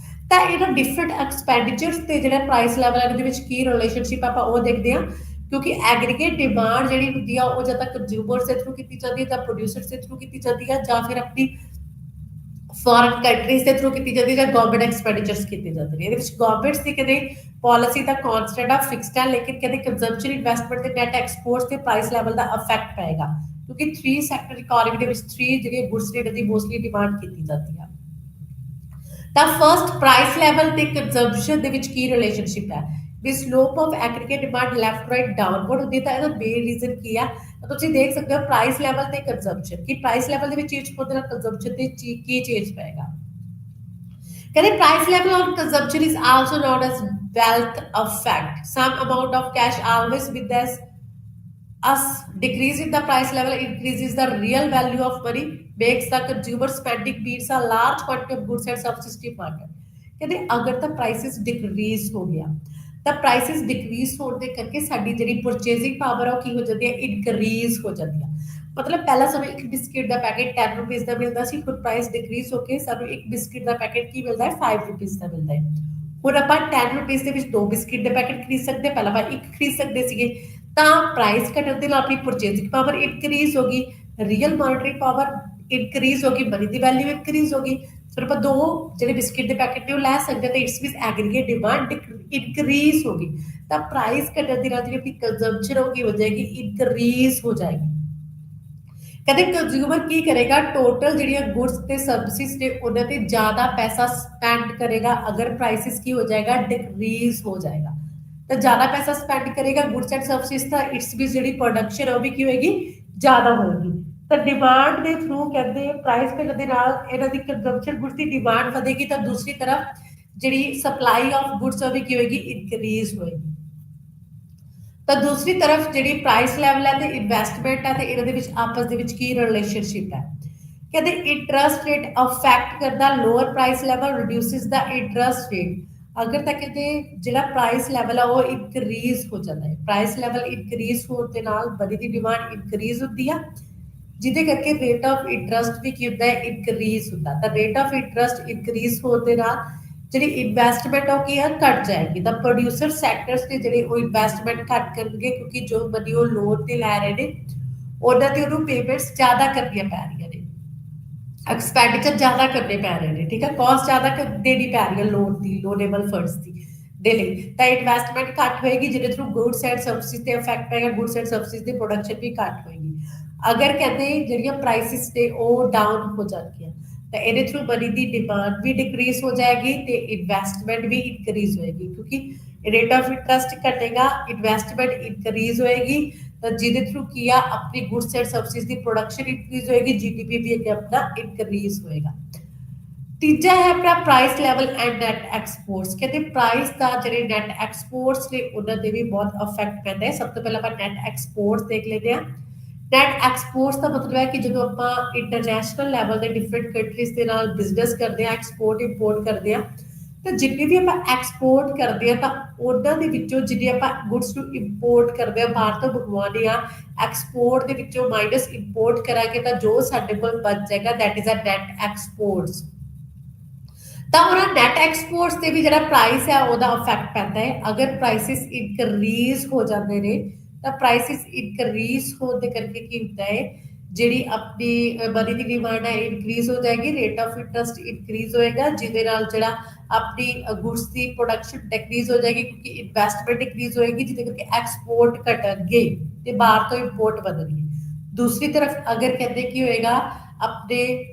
ਤਾਂ ਇਹਨਾਂ ਡਿਫਰੈਂਟ ਐਕਸਪੈਂਡੀਚਰਸ ਤੇ ਜਿਹੜਾ ਪ੍ਰਾਈਸ ਲੈਵਲ ਹੈ ਇਹਦੇ ਵਿੱਚ ਕੀ ਰਿਲੇਸ਼ਨਸ਼ਿਪ ਆਪਾਂ ਉਹ ਦੇਖਦੇ ਹਾਂ ਕਿਉਂਕਿ ਐਗਰੀਗੇਟ ਡਿਮਾਂਡ ਜਿਹੜੀ ਹੁੰਦੀ ਆ ਉਹ ਜਾਂ ਤਾਂ ਕੰਜ਼ਿਊਮਰਸ ਦੇ ਥਰੂ ਕੀਤੀ ਜਾਂਦੀ ਹੈ ਜਾਂ ਪ੍ਰੋਡਿਊਸਰਸ ਦੇ ਥਰੂ ਕੀਤੀ ਜਾਂਦੀ ਹੈ ਜਾਂ ਫਿਰ ਆਪਣੀ ਫੋਰਨ ਕੰਟਰੀਜ਼ ਦੇ ਥਰੂ ਕੀਤੀ ਜਾਂਦੀ ਹੈ ਜਾਂ ਗਵਰਨਮੈਂਟ ਐਕਸਪੈਂਡੀਚਰਸ ਕੀਤੇ ਜਾਂਦੇ ਨੇ। ਇਹਦੇ ਵਿੱਚ ਗਵਰਨਮੈਂਟਸ ਦੀ ਕਦੇ ਪਾਲਿਸੀ ਦਾ ਕਨਸਟੈਂਟ ਆ ਫਿਕਸਡ ਹੈ ਲੇਕਿਨ ਕਦੇ ਕੰਜ਼ੰਪਸ਼ਨ ਇਨਵੈਸਟਮੈਂਟ ਤੇ ਨੈਟ ਐਕਸਪੋਰਟਸ ਤੇ ਪ੍ਰਾਈਸ ਲੈਵਲ ਦਾ ਇਫੈਕਟ ਪਏਗਾ ਕਿਉਂਕਿ 3 ਸੈਕਟਰ ਇਕਨੋਮੀ ਦੇ ਵਿੱਚ 3 ਜਿਹੜੇ ਗੁੱਡਸ ਨੇ ਦੀ ਮੋਸਟਲੀ ਡਿਮਾਂਡ ਕੀਤੀ ਜਾਂਦੀ ਆ। ਤਾਂ ਫਰਸਟ ਪ੍ਰਾਈਸ ਲੈਵਲ ਤੇ ਕੰਜ਼ੰਪਸ਼ਨ ਦੇ ਵਿੱਚ ਕੀ ਰਿਲੇਸ਼ਨਸ਼ਿਪ ਹੈ ਵੀ slope of aggregate demand left right downward ਹੁੰਦੀ ਤਾਂ ਇਹਦਾ ਮੇਨ ਰੀਜ਼ਨ ਕੀ ਆ ਤਾਂ ਤੁਸੀਂ ਦੇਖ ਸਕਦੇ ਹੋ ਪ੍ਰਾਈਸ ਲੈਵਲ ਤੇ ਕੰਜ਼ੰਪਸ਼ਨ ਕਿ ਪ੍ਰਾਈਸ ਲੈਵਲ ਦੇ ਵਿੱਚ ਚੇਂਜ ਹੋਣ ਨਾਲ ਕੰਜ਼ੰਪਸ਼ਨ ਤੇ ਕੀ ਚੇਂਜ ਪਏਗਾ। ਕਹਿੰਦੇ price level on consumption is also known as wealth effect some amount of cash always with us decrease in the price level increases the real value of money makes the consumer spending means a large quantity of goods and services demanded। ਕਹਿੰਦੇ ਅਗਰ ਤਾਂ prices decrease ਹੋ ਗਿਆ ਤਾਂ prices decrease ਹੋਣ ਦੇ ਕਰਕੇ ਸਾਡੀ ਜਿਹੜੀ ਪਰਚੇਜ਼ਿੰਗ ਪਾਵਰ ਆ ਉਹ ਕੀ ਹੋ ਜਾਂਦੀ ਹੈ ਇਨਕਰੀਜ਼ ਹੋ ਜਾਂਦੀ ਹੈ। ਮਤਲਬ ਪਹਿਲਾ ਸਮੇਂ ਇੱਕ ਬਿਸਕਿਟ ਦਾ ਪੈਕੇਟ 10 ਰੁਪਏ ਦਾ ਮਿਲਦਾ ਸੀ ਹੁਣ ਪ੍ਰਾਈਸ ਡਿਕਰੀਜ਼ ਹੋ ਕੇ ਸਾਨੂੰ ਇੱਕ ਬਿਸਕਿਟ ਦਾ ਪੈਕੇਟ ਕੀ ਮਿਲਦਾ ਹੈ 5 ਰੁਪਏ ਦਾ ਮਿਲਦਾ ਹੈ। ਹੁਣ ਆਪਾਂ 10 ਰੁਪਏ ਦੇ ਵਿੱਚ ਦੋ ਬਿਸਕਿਟ ਦੇ ਪੈਕੇਟ ਖਰੀਦ ਸਕਦੇ ਪਹਿਲਾਂ ਆਪਾਂ ਇੱਕ ਖਰੀਦ ਸਕਦੇ ਸੀਗੇ ਤਾਂ ਪ੍ਰਾਈਸ ਘਟਣ ਦੇ ਨਾਲ ਆਪਣੀ ਪਰਚੇਜ਼ਿੰਗ ਪਾਵਰ ਇਨਕਰੀਜ਼ ਹੋ ਗਈ ਰੀਅਲ ਮੋਨਟਰੀ ਪਾਵਰ ਇਨਕਰੀਜ਼ ਹੋ ਗਈ ਮਨੀ ਦੀ ਵੈਲਿਊ ਇਨਕਰੀਜ਼ ਹੋ ਗਈ ਫਿਰ ਆਪਾਂ ਦੋ ਜਿਹੜੇ ਬਿਸਕਿਟ ਦੇ ਪੈਕੇਟ ਨੇ ਉਹ ਲੈ ਸਕਦੇ ਤਾਂ it's means aggregate demand increase ਹੋ ਗਈ ਤਾਂ ਪ੍ਰਾਈਸ ਘਟਣ ਦੇ ਨਾਲ ਜਿਹੜੀ ਆਪਣੀ ਕੰਜ਼ੰਪਸ਼ਨ ਹੋ ਗਈ ਹੋ ਜਾਏਗੀ ਇਨਕਰੀਜ਼ ਹੋ ਜਾਏਗੀ। ਕਹਿੰਦੇ ਕੰਜ਼ਿਊਮਰ ਕੀ ਕਰੇਗਾ ਟੋਟਲ ਜਿਹੜੀਆਂ ਗੁੱਡਸ ਤੇ ਸਰਵਿਸਿਜ਼ ਨੇ ਉਹਨਾਂ ਤੇ ਜ਼ਿਆਦਾ ਪੈਸਾ ਸਪੈਂਡ ਕਰੇਗਾ ਅਗਰ ਪ੍ਰਾਈਸਿਸ ਕੀ ਹੋ ਜਾਏਗਾ ਡਿਕਰੀਜ਼ ਹੋ ਜਾਏਗਾ ਤਾਂ ਜ਼ਿਆਦਾ ਪੈਸਾ ਸਪੈਂਡ ਕਰੇਗਾ ਗੁੱਡਸ ਐਂਡ ਸਰਵਿਸਿਜ਼ ਤਾਂ ਇਟਸ ਵੀ ਜਿਹੜੀ ਪ੍ਰੋਡਕਸ਼ਨ ਉਹ ਵੀ ਕੀ ਹੋਏਗੀ ਜ਼ਿਆਦਾ ਹੋਏਗੀ ਤਾਂ ਡਿਮਾਂਡ ਦੇ ਥਰੂ ਕਹਿੰਦੇ ਪ੍ਰਾਈਸ ਘਟਣ ਦੇ ਨਾਲ ਇਹਨਾਂ ਦੀ ਕੰਜ਼ੰਪਸ਼ਨ ਗੁੱਡਸ ਦੀ ਡਿਮਾਂਡ ਵਧੇਗੀ ਤਾਂ ਦੂਸਰੀ ਤਰਫ ਜਿਹੜੀ ਸਪਲਾਈ ਆਫ ਗੁੱਡਸ ਉਹ ਵੀ ਕੀ ਹੋਏਗੀ ਇਨਕਰੀਜ਼ ਹੋਏਗੀ। ਤਾਂ ਦੂਸਰੀ ਤਰਫ ਜਿਹੜੀ ਪ੍ਰਾਈਸ ਲੈਵਲ ਹੈ ਤੇ ਇਨਵੈਸਟਮੈਂਟ ਹੈ ਤੇ ਇਹਨਾਂ ਦੇ ਵਿੱਚ ਆਪਸ ਦੇ ਵਿੱਚ ਕੀ ਰਿਲੇਸ਼ਨਸ਼ਿਪ ਹੈ। ਕਹਿੰਦੇ ਇੰਟਰਸਟ ਰੇਟ ਅਫੈਕਟ ਕਰਦਾ ਲੋਅਰ ਪ੍ਰਾਈਸ ਲੈਵਲ ਰਿਡਿਊਸਿਸ ਦਾ ਇੰਟਰਸਟ ਰੇਟ ਅਗਰ ਤਾਂ ਕਹਿੰਦੇ ਜਿਹੜਾ ਪ੍ਰਾਈਸ ਲੈਵਲ ਆ ਉਹ ਇਨਕਰੀਜ਼ ਹੋ ਜਾਂਦਾ ਹੈ ਪ੍ਰਾਈਸ ਲੈਵਲ ਇਨਕਰੀਜ਼ ਹੋਣ ਦੇ ਨਾਲ ਮਨੀ ਦੀ ਡਿਮਾਂਡ ਇਨਕਰੀਜ਼ ਹੁੰਦੀ ਆ ਜਿਹਦੇ ਕਰਕੇ ਰੇਟ ਆਫ ਇੰਟਰਸਟ ਵੀ ਕੀ ਹੁੰਦਾ ਹੈ ਇਨਕਰੀਜ਼ ਹੁੰਦਾ ਤਾਂ ਰੇਟ ਆਫ ਇੰਟਰਸਟ ਇਨਕਰੀਜ਼ ਹੋਣ ਦੇ ਨਾਲ ਜਿਹੜੀ ਇਨਵੈਸਟਮੈਂਟ ਉਹ ਕੀ ਹੈ ਘਟ ਜਾਏਗੀ ਤਾਂ ਪ੍ਰੋਡਿਊਸਰ ਸੈਕਟਰਸ ਦੇ ਜਿਹੜੇ ਉਹ ਇਨਵੈਸਟਮੈਂਟ ਘਟ ਕਰਨਗੇ ਕਿਉਂਕਿ ਜੋ ਮਨੀ ਉਹ ਲੋਨ ਤੇ ਲੈ ਰਹੇ ਨੇ ਉਹਨਾਂ ਤੇ ਉਹਨੂੰ ਪੇਮੈਂਟਸ ਜ਼ਿਆਦਾ ਕਰਨੀਆਂ ਪੈ ਰਹੀਆਂ ਨੇ ਐਕਸਪੈਂਡੀਚਰ ਜ਼ਿਆਦਾ ਕਰਨੇ ਪੈ ਰਹੇ ਨੇ ਠੀਕ ਹੈ ਕਾਸਟ ਜ਼ਿਆਦਾ ਦੇਣੀ ਪੈ ਰਹੀ ਹੈ ਲੋਨ ਦੀ ਲੋਨੇਬਲ ਫੰਡਸ ਦੀ ਦੇ ਲਈ ਤਾਂ ਇਨਵੈਸਟਮੈਂਟ ਘੱਟ ਹੋਏਗੀ ਜਿਹਦੇ ਥਰੂ ਗੁੱਡਸ ਐਂਡ ਸਰਵਿਸਿਜ਼ ਤੇ ਇਫੈਕਟ ਪਏਗਾ ਗੁੱਡਸ ਐਂਡ ਸਰਵਿਸਿਜ਼ ਦੀ ਪ੍ਰੋਡਕਸ਼ਨ ਵੀ ਘੱਟ ਹੋਏਗੀ ਅਗਰ ਕਹਿੰਦੇ ਜਿਹੜੀਆਂ ਪ੍ਰਾਈਸਿਸ ਨੇ ਉਹ ਡਾਊਨ ਹੋ ਜਾਣਗੀਆਂ ਤਾਂ ਇਹਦੇ ਥਰੂ ਮਨੀ ਦੀ ਡਿਮਾਂਡ ਵੀ ਡਿਕਰੀਜ਼ ਹੋ ਜਾਏਗੀ ਤੇ ਇਨਵੈਸਟਮੈਂਟ ਵੀ ਇਨਕਰੀਜ਼ ਹੋਏਗੀ ਕਿਉਂਕਿ ਰੇਟ ਆਫ ਇੰਟਰਸਟ ਘਟੇਗਾ ਇਨਵੈਸਟਮੈਂਟ ਇਨਕਰੀਜ਼ ਹੋਏਗੀ ਤਾਂ ਜਿਹਦੇ ਥਰੂ ਕੀ ਆ ਆਪਣੀ ਗੁੱਡਸ ਐਂਡ ਸਰਵਿਸਿਜ਼ ਦੀ ਪ੍ਰੋਡਕਸ਼ਨ ਇਨਕਰੀਜ਼ ਹੋਏਗੀ ਜੀਡੀਪੀ ਵੀ ਅੱਗੇ ਆਪਣਾ ਇਨਕਰੀਜ਼ ਹੋਏਗਾ। ਤੀਜਾ ਹੈ ਆਪਣਾ price level and net exports ਕਹਿੰਦੇ ਪ੍ਰਾਈਸ ਦਾ ਜਿਹੜੇ ਨੈਟ ਐਕਸਪੋਰਟਸ ਨੇ ਉਹਨਾਂ ਤੇ ਵੀ ਬਹੁਤ ਇਫੈਕਟ ਪੈਂਦਾ ਹੈ। ਸਭ ਤੋਂ ਪਹਿਲਾਂ ਆਪਾਂ ਨੈਟ ਐਕਸਪੋਰਟਸ ਦੇਖ ਲੈਂਦੇ ਹਾਂ। ਨੈਟ ਐਕਸਪੋਰਟਸ ਦਾ ਮਤਲਬ ਹੈ ਕਿ ਜਦੋਂ ਆਪਾਂ ਇੰਟਰਨੈਸ਼ਨਲ ਲੈਵਲ ਦੇ ਡਿਫਰੈਂਟ ਕੰਟਰੀਜ਼ ਦੇ ਨਾਲ ਬਿਜ਼ਨਸ ਕਰਦੇ ਹਾਂ ਐਕਸਪੋਰਟ ਇੰਪੋਰਟ ਕਰਦੇ ਹਾਂ ਤਾਂ ਜਿੰਨੀ ਵੀ ਆਪਾਂ ਐਕਸਪੋਰਟ ਕਰਦੇ ਹਾਂ ਤਾਂ ਉਹਨਾਂ ਦੇ ਵਿੱਚੋਂ ਜਿੰਨੀ ਆਪਾਂ ਗੁੱਡਸ ਨੂੰ ਇੰਪੋਰਟ ਕਰਦੇ ਹਾਂ ਬਾਹਰ ਤੋਂ ਮੰਗਵਾਉਂਦੇ ਹਾਂ ਐਕਸਪੋਰਟ ਦੇ ਵਿੱਚੋਂ ਮਾਈਨਸ ਇੰਪੋਰਟ ਕਰਾਂਗੇ ਤਾਂ ਜੋ ਸਾਡੇ ਕੋਲ ਬਚ ਜਾਏਗਾ that is a net exports. ਤਾਂ ਉਹਨਾਂ ਨੈਟ ਐਕਸਪੋਰਟਸ ਤੇ ਵੀ ਜਿਹੜਾ ਪ੍ਰਾਈਸ ਹੈ ਉਹਦਾ ਇਫੈਕਟ ਪੈਂਦਾ ਹੈ ਅਗਰ ਪ੍ਰਾਈਸਿਸ ਇਨਕਰੀਜ਼ ਹੋ ਜਾਂਦੇ ਨੇ ਤਾਂ ਪ੍ਰਾਈਸਿਸ ਇਨਕਰੀਜ਼ ਹੋਣ ਦੇ ਕਰਕੇ ਕੀ ਹੁੰਦਾ ਹੈ ਜਿਹੜੀ ਆਪਣੀ ਮਨੀ ਦੀ ਡਿਮਾਂਡ ਹੈ ਇਨਕਰੀਜ਼ ਹੋ ਜਾਏਗੀ ਰੇਟ ਆਫ ਇੰਟਰਸਟ ਇਨਕਰੀਜ਼ ਹੋਏਗਾ ਜਿਹਦੇ ਨਾਲ ਜਿਹੜਾ ਆਪਣੀ ਗੁੱਡਸ ਦੀ ਪ੍ਰੋਡਕਸ਼ਨ ਡਿਕਰੀਜ਼ ਹੋ ਜਾਏਗੀ ਕਿਉਂਕਿ ਇਨਵੈਸਟਮੈਂਟ ਡਿਕਰੀਜ਼ ਹੋਏਗੀ ਜਿਹਦੇ ਕਰਕੇ ਐਕਸਪੋਰਟ ਘਟਣਗੇ ਤੇ ਬਾਹਰ ਤੋਂ ਇੰਪੋਰਟ ਵਧਣਗੇ। ਦੂਸਰੀ ਤਰਫ ਅਗਰ ਕਹਿੰਦੇ ਕੀ ਹੋਏਗਾ ਆਪਣੇ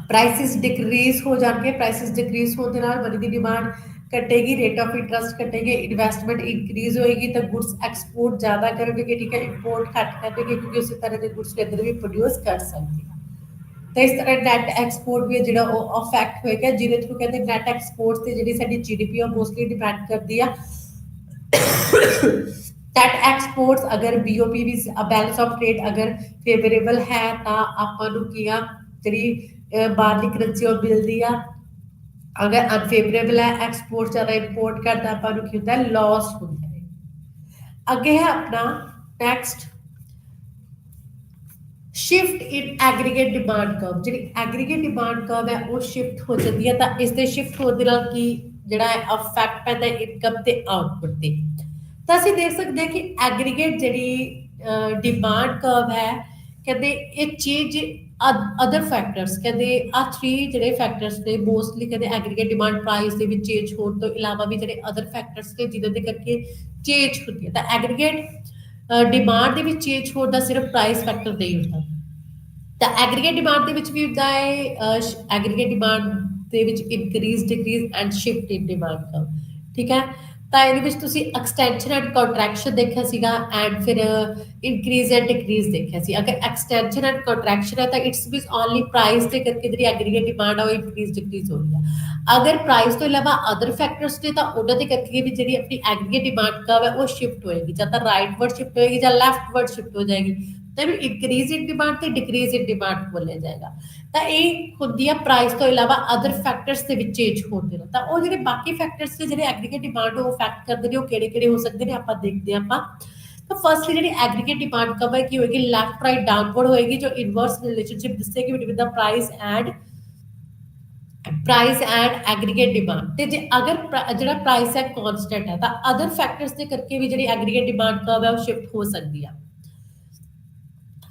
ਪ੍ਰਾਈਸਿਸ ਡਿਕਰੀਜ਼ ਹੋ ਜਾਣਗੇ ਪ੍ਰਾਈਸਿਸ ਡਿਕਰੀਜ਼ ਹੋਣ ਦੇ ਨਾਲ ਮਨੀ ਦੀ ਡਿਮਾਂਡ ਘਟੇਗੀ ਰੇਟ ਆਫ ਇੰਟਰਸਟ ਘਟੇਗੀ ਇਨਵੈਸਟਮੈਂਟ ਇਨਕਰੀਜ਼ ਹੋਏਗੀ ਤਾਂ ਗੁੱਡਸ ਐਕਸਪੋਰਟ ਜ਼ਿਆਦਾ ਕਰਨਗੇ ਠੀਕ ਹੈ ਇੰਪੋਰਟ ਘੱਟ ਕਰਨਗੇ ਕਿਉਂਕਿ ਉਸੇ ਤਰ੍ਹਾਂ ਦੇ ਗੁੱਡਸ ਇੱਧਰ ਵੀ ਪ੍ਰੋਡਿਊਸ ਕਰ ਸਕਦੇ ਆ ਤਾਂ ਇਸ ਤਰ੍ਹਾਂ ਨੈਟ ਐਕਸਪੋਰਟ ਵੀ ਜਿਹੜਾ ਉਹ ਅਫੈਕਟ ਹੋਏਗਾ ਜਿਹਦੇ ਥਰੂ ਕਹਿੰਦੇ ਨੈਟ ਐਕਸਪੋਰਟਸ ਤੇ ਜਿਹੜੀ ਸਾਡੀ ਜੀਡੀਪੀ ਉਹ ਮੋਸਟਲੀ ਡਿਪੈਂਡ ਕਰਦੀ ਆ that exports अगर BOP ਵੀ बैलेंस ऑफ ट्रेड अगर फेवरेबल है ਤਾਂ ਆਪਾਂ ਨੂੰ ਕੀ ਆ ਜਿਹੜੀ ਬਾਹਰਲੀ ਕਰੰਸੀ ਉਹ ਮਿਲਦੀ ਆ अगर अनफेवरेबल है एक्सपोर्ट ज़्यादा इंपोर्ट करता है ਆਪਾਂ ਨੂੰ ਕੀ ਹੁੰਦਾ ਹੈ लॉस ਹੁੰਦਾ है ਅੱਗੇ ਹੈ ਆਪਣਾ next shift in aggregate demand curve जी एग्रीगेट डिमांड कर्व है वो शिफ्ट हो जाती है तो इसके शिफ्ट होने ਨਾਲ ਕੀ ਜਿਹੜਾ ਹੈ ਅਫੈਕਟ ਪੈਂਦਾ ਇਨਕਮ ਤੇ ਆਊਟਪੁੱਟ ਤੇ ਤਾਂ ਅਸੀਂ ਦੇਖ ਸਕਦੇ ਹਾਂ ਕਿ ਐਗਰੀਗੇਟ ਜਿਹੜੀ ਡਿਮਾਂਡ ਕਰਵ ਹੈ ਕਹਿੰਦੇ ਇਹ ਚੇਂਜ ਅਦਰ ਫੈਕਟਰਸ ਕਹਿੰਦੇ ਆ 3 ਜਿਹੜੇ ਫੈਕਟਰਸ ਨੇ ਮੋਸਟਲੀ ਕਹਿੰਦੇ ਐਗਰੀਗੇਟ ਡਿਮਾਂਡ ਪ੍ਰਾਈਸ ਦੇ ਵਿੱਚ ਚੇਂਜ ਹੋਣ ਤੋਂ ਇਲਾਵਾ ਵੀ ਜਿਹੜੇ ਅਦਰ ਫੈਕਟਰਸ ਨੇ ਜਿਨ੍ਹਾਂ ਦੇ ਕਰਕੇ ਚੇਂਜ ਹੁੰਦੀ ਹੈ ਤਾਂ ਐਗਰੀਗੇਟ ਡਿਮਾਂਡ ਦੇ ਵਿੱਚ ਚੇਂਜ ਹੋਣ ਦਾ ਸਿਰਫ ਪ੍ਰਾਈਸ ਫੈਕਟਰ ਨਹੀਂ ਹੁੰਦਾ ਤਾਂ ਐਗਰੀਗੇਟ ਡਿਮਾਂਡ ਦੇ ਵਿੱਚ ਵੀ ਹੁੰਦਾ ਹੈ ਐਗਰੀਗੇਟ ਡਿਮਾਂਡ ਦੇ ਵਿੱਚ increase decrease and shift in demand curve ਠੀਕ ਹੈ ਤਾਂ ਇਹਦੇ ਵਿੱਚ ਤੁਸੀਂ ਐਕਸਟੈਂਸ਼ਨ ਐਂਡ ਕੰਟਰੈਕਸ਼ਨ ਦੇਖਿਆ ਸੀਗਾ ਐਂਡ ਫਿਰ ਇਨਕਰੀਜ਼ ਐਂਡ ਡਿਕਰੀਜ਼ ਦੇਖਿਆ ਸੀ ਅਗਰ ਐਕਸਟੈਂਸ਼ਨ ਐਂਡ ਕੰਟਰੈਕਸ਼ਨ ਹੈ ਤਾਂ ਇਟਸ ਮੀਨਸ ਓਨਲੀ ਪ੍ਰਾਈਸ ਦੇ ਕਰਕੇ ਜਿਹੜੀ ਐਗਰੀਗੇਟ ਡਿਮਾਂਡ ਆ ਉਹ ਇਨਕਰੀਜ਼ ਡਿਕਰੀਜ਼ ਹੋ ਰਹੀ ਆ ਅਗਰ ਪ੍ਰਾਈਸ ਤੋਂ ਇਲਾਵਾ ਅਦਰ ਫੈਕਟਰਸ ਨੇ ਤਾਂ ਉਹਨਾਂ ਦੇ ਕਰਕੇ ਵੀ ਜਿਹੜੀ ਆਪਣੀ ਐਗਰੀਗੇਟ ਡਿਮਾਂਡ ਕਰਵ ਹੈ ਉਹ ਸ਼ਿਫਟ ਹੋਏਗੀ ਜਾਂ ਤਾਂ ਰਾਈਟਵਰਡ ਸ਼ਿਫਟ ਹੋਏਗੀ ਜਾਂ ਲੈਫਟਵਰਡ ਸ਼ਿਫਟ ਹੋ ਜਾਏਗੀ ਤਾਂ ਇਹਨੂੰ ਇਨਕਰੀਜ਼ ਇਨ ਡਿਮਾਂਡ ਤੇ ਡਿਕਰੀਜ਼ ਇਨ ਡਿਮਾਂਡ ਬੋਲਿਆ ਜਾਏਗਾ ਤਾਂ ਇਹ ਹੁੰਦੀ ਆ ਪ੍ਰਾਈਸ ਤੋਂ ਇਲਾਵਾ ਅਦਰ ਫੈਕਟਰਸ ਦੇ ਵਿੱਚ ਚੇਂਜ ਹੁੰਦੇ ਨੇ ਤਾਂ ਉਹ ਜਿਹੜੇ ਬਾਕੀ ਫੈਕਟਰਸ ਨੇ ਜਿਹੜੇ ਐਗਰੀਗੇਟ ਡਿਮਾਂਡ ਉਹ ਅਫੈਕਟ ਕਰਦੇ ਨੇ ਉਹ ਕਿਹੜੇ ਕਿਹੜੇ ਹੋ ਸਕਦੇ ਨੇ ਆਪਾਂ ਦੇਖਦੇ ਆਪਾਂ ਤਾਂ ਫਰਸਟਲੀ ਜਿਹੜੀ ਐਗਰੀਗੇਟ ਡਿਮਾਂਡ ਕਵਰ ਕੀ ਹੋਏਗੀ ਲੈਫਟ ਰਾਈਟ ਡਾਊਨਵਰਡ ਹੋਏਗੀ ਜੋ ਇਨਵਰਸ ਰਿਲੇਸ਼ਨਸ਼ਿਪ ਦੱਸੇਗੀ between the price and aggregate demand ਤੇ ਜੇ ਅਗਰ ਜਿਹੜਾ ਪ੍ਰਾਈਸ ਹੈ ਕਾਂਸਟੈਂਟ ਹੈ ਤਾਂ ਅਦਰ ਫੈਕਟਰਸ ਦੇ ਕਰਕੇ ਵੀ ਜਿਹੜੀ ਐਗਰੀਗੇਟ ਡਿਮਾਂਡ ਕਰਵ ਹੈ ਉਹ ਸ਼ਿਫਟ ਹੋ ਸਕਦੀ ਆ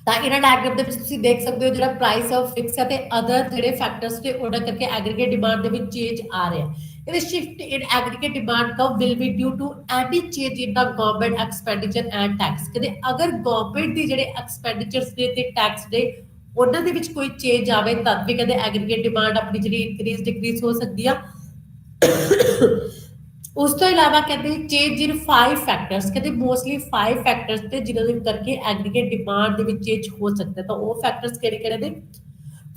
ਤਾਂ ਇਹਨਾਂ ਡਾਇਗਰਾਮ ਦੇ ਵਿੱਚ ਤੁਸੀਂ ਦੇਖ ਸਕਦੇ ਹੋ ਜਿਹੜਾ ਪ੍ਰਾਈਸ ਆਫ ਫਿਕਸ ਹੈ ਤੇ ਅਦਰ ਜਿਹੜੇ ਫੈਕਟਰਸ ਨੇ ਉਹਨਾਂ ਕਰਕੇ ਐਗਰੀਗੇਟ ਡਿਮਾਂਡ ਦੇ ਵਿੱਚ ਚੇਂਜ ਆ ਰਿਹਾ ਇਹ shift in aggregate demand curve will be due to any change in the government expenditure and tax ਕਹਿੰਦੇ ਅਗਰ ਗਵਰਨਮੈਂਟ ਦੀ ਜਿਹੜੇ ਐਕਸਪੈਂਡੀਚਰਸ ਨੇ ਤੇ ਟੈਕਸ ਦੇ ਉਹਨਾਂ ਦੇ ਵਿੱਚ ਕੋਈ ਚੇਂਜ ਆਵੇ ਤਦ ਵੀ ਕਹਿੰਦੇ ਐਗਰੀਗੇਟ ਡਿਮਾਂਡ ਆਪਣੀ ਜਿਹੜੀ ਇਨਕਰੀਜ਼ ਡਿਕਰੀਜ਼ ਹੋ ਸਕਦੀ ਆ ਉਸ ਤੋਂ ਇਲਾਵਾ ਕਹਿੰਦੇ ਚੇਂਜ ਇਨ 5 ਫੈਕਟਰਸ ਕਹਿੰਦੇ ਮੋਸਟਲੀ 5 ਫੈਕਟਰਸ ਤੇ ਜਿਨ੍ਹਾਂ ਦੇ ਕਰਕੇ ਐਗਰੀਗੇਟ ਡਿਮਾਂਡ ਦੇ ਵਿੱਚ ਚੇਂਜ ਹੋ ਸਕਦਾ ਤਾਂ ਉਹ ਫੈਕਟਰਸ ਕਿਹੜੇ ਕਿਹੜੇ ਨੇ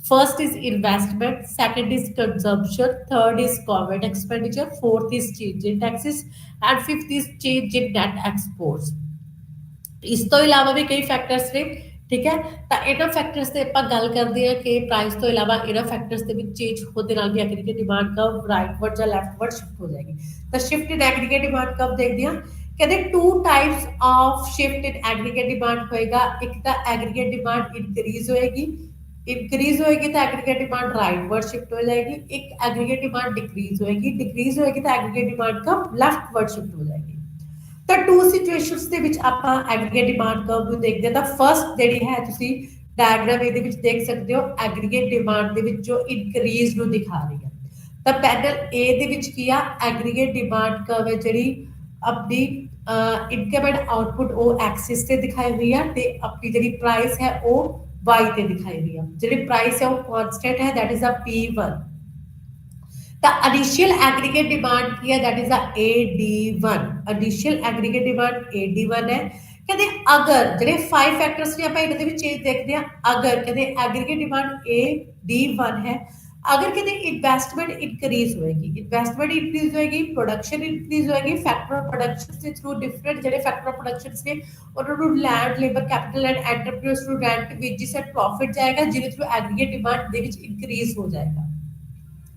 first is investment second is consumption third is government expenditure fourth is change in Texas and fifth is change in net exports ਇਸ ਤੋਂ ਇਲਾਵਾ ਵੀ ਕਈ ਫੈਕਟਰਸ ਨੇ ਠੀਕ ਹੈ ਤਾਂ ਇਹਨਾਂ ਫੈਕਟਰਸ ਤੇ ਆਪਾਂ ਗੱਲ ਕਰਦੇ ਹਾਂ ਕਿ ਪ੍ਰਾਈਸ ਤੋਂ ਇਲਾਵਾ ਇਹਨਾਂ ਫੈਕਟਰਸ ਦੇ ਵਿੱਚ ਚੇਂਜ ਹੋਣ ਦੇ ਨਾਲ ਵੀ ਐਗਰੀਗੇਟ ਡਿਮਾਂਡ ਕਰਵ ਰਾਈਟਵਰਡ ਜਾਂ ਲੈਫਟਵਰਡ ਸ਼ਿਫਟ ਹੋ ਜਾਏਗੀ ਤਾਂ shift in aggregate demand curve ਦੇਖਦੇ ਹਾਂ ਕਹਿੰਦੇ 2 types of shift in aggregate demand ਹੋਏਗਾ ਇੱਕ ਤਾਂ ਐਗਰੀਗੇਟ ਡਿਮਾਂਡ ਇਨਕਰੀਜ਼ ਹੋਏਗੀ ਤਾਂ ਐਗਰੀਗੇਟ ਡਿਮਾਂਡ ਰਾਈਟਵਰਡ ਸ਼ਿਫਟ ਹੋ ਜਾਏਗੀ ਇੱਕ ਐਗਰੀਗੇਟ ਡਿਮਾਂਡ ਡਿਕਰੀਜ਼ ਹੋਏਗੀ ਤਾਂ ਐਗਰੀਗੇਟ ਡਿਮਾਂਡ ਕਰਵ ਲੈਫਟਵਰਡ ਸ਼ਿਫਟ ਹੋ ਜਾਏਗੀ ਤਾਂ ਟੂ ਸਿਚੁਏਸ਼ਨਸ ਦੇ ਵਿੱਚ ਆਪਾਂ ਐਗਰੀਗੇਟ ਡਿਮਾਂਡ ਕਰਵ ਨੂੰ ਦੇਖਦੇ ਹਾਂ ਤਾਂ ਫਰਸਟ ਜਿਹੜੀ ਹੈ ਤੁਸੀਂ ਡਾਇਗਰਾਮ ਇਹਦੇ ਵਿੱਚ ਦੇਖ ਸਕਦੇ ਹੋ ਐਗਰੀਗੇਟ ਡਿਮਾਂਡ ਦੇ ਵਿੱਚ ਜੋ ਇਨਕਰੀਜ਼ ਨੂੰ ਦਿਖਾ ਰਹੀ ਹੈ ਤਾਂ ਪੈਨਲ A ਦੇ ਵਿੱਚ ਕੀ ਆ ਐਗਰੀਗੇਟ ਡਿਮਾਂਡ ਕਰਵ ਹੈ ਜਿਹੜੀ ਆਪਣੀ ਇਨਕਮ ਐਂਡ ਆਊਟਪੁੱਟ ਉਹ ਐਕਸਿਸ ਤੇ ਦਿਖਾਈ ਹੋਈ ਆ ਤੇ ਆਪਣੀ ਜਿਹੜੀ ਪ੍ਰਾਈਸ ਹੈ ਉਹ Y ਤੇ ਦਿਖਾਈ ਹੋਈ ਆ ਜਿਹੜੀ ਪ੍ਰਾਈਸ ਹੈ ਉਹ ਕਾਂਸਟੈਂਟ ਹੈ that is a P1 the initial aggregate demand ਕੀ ਹੈ that is the AD1 initial aggregate demand AD1 ਹੈ ਕਹਿੰਦੇ ਅਗਰ ਜਿਹੜੇ 5 ਫੈਕਟਰਸ ਨੇ ਆਪਾਂ ਇਹਨਾਂ ਦੇ ਵਿੱਚ ਚੇਂਜ ਦੇਖਦੇ ਆ ਅਗਰ ਕਹਿੰਦੇ aggregate demand AD1 ਹੈ ਅਗਰ ਕਹਿੰਦੇ ਇਨਵੈਸਟਮੈਂਟ ਇਨਕਰੀਜ਼ ਹੋਏਗੀ ਪ੍ਰੋਡਕਸ਼ਨ ਇਨਕਰੀਜ਼ ਹੋਏਗੀ ਫੈਕਟਰ ਆਫ ਪ੍ਰੋਡਕਸ਼ਨ ਦੇ ਥਰੂ ਡਿਫਰੈਂਟ ਜਿਹੜੇ ਫੈਕਟਰ ਆਫ ਪ੍ਰੋਡਕਸ਼ਨਸ ਨੇ ਉਹਨਾਂ ਨੂੰ ਲੈਂਡ ਲੇਬਰ ਕੈਪੀਟਲ ਐਂਡ ਐਂਟਰਪ੍ਰੀਨਰਸ ਨੂੰ ਰੈਂਟ ਵੇਜਿਸ ਐਂਡ ਪ੍ਰੋਫਿਟ ਜਾਏਗਾ ਜਿਹਦੇ ਥਰੂ ਐਗਰੀਗੇਟ ਡਿਮਾਂਡ ਦੇ ਵਿੱਚ ਇਨਕਰੀਜ਼ ਹੋ ਜਾਏਗਾ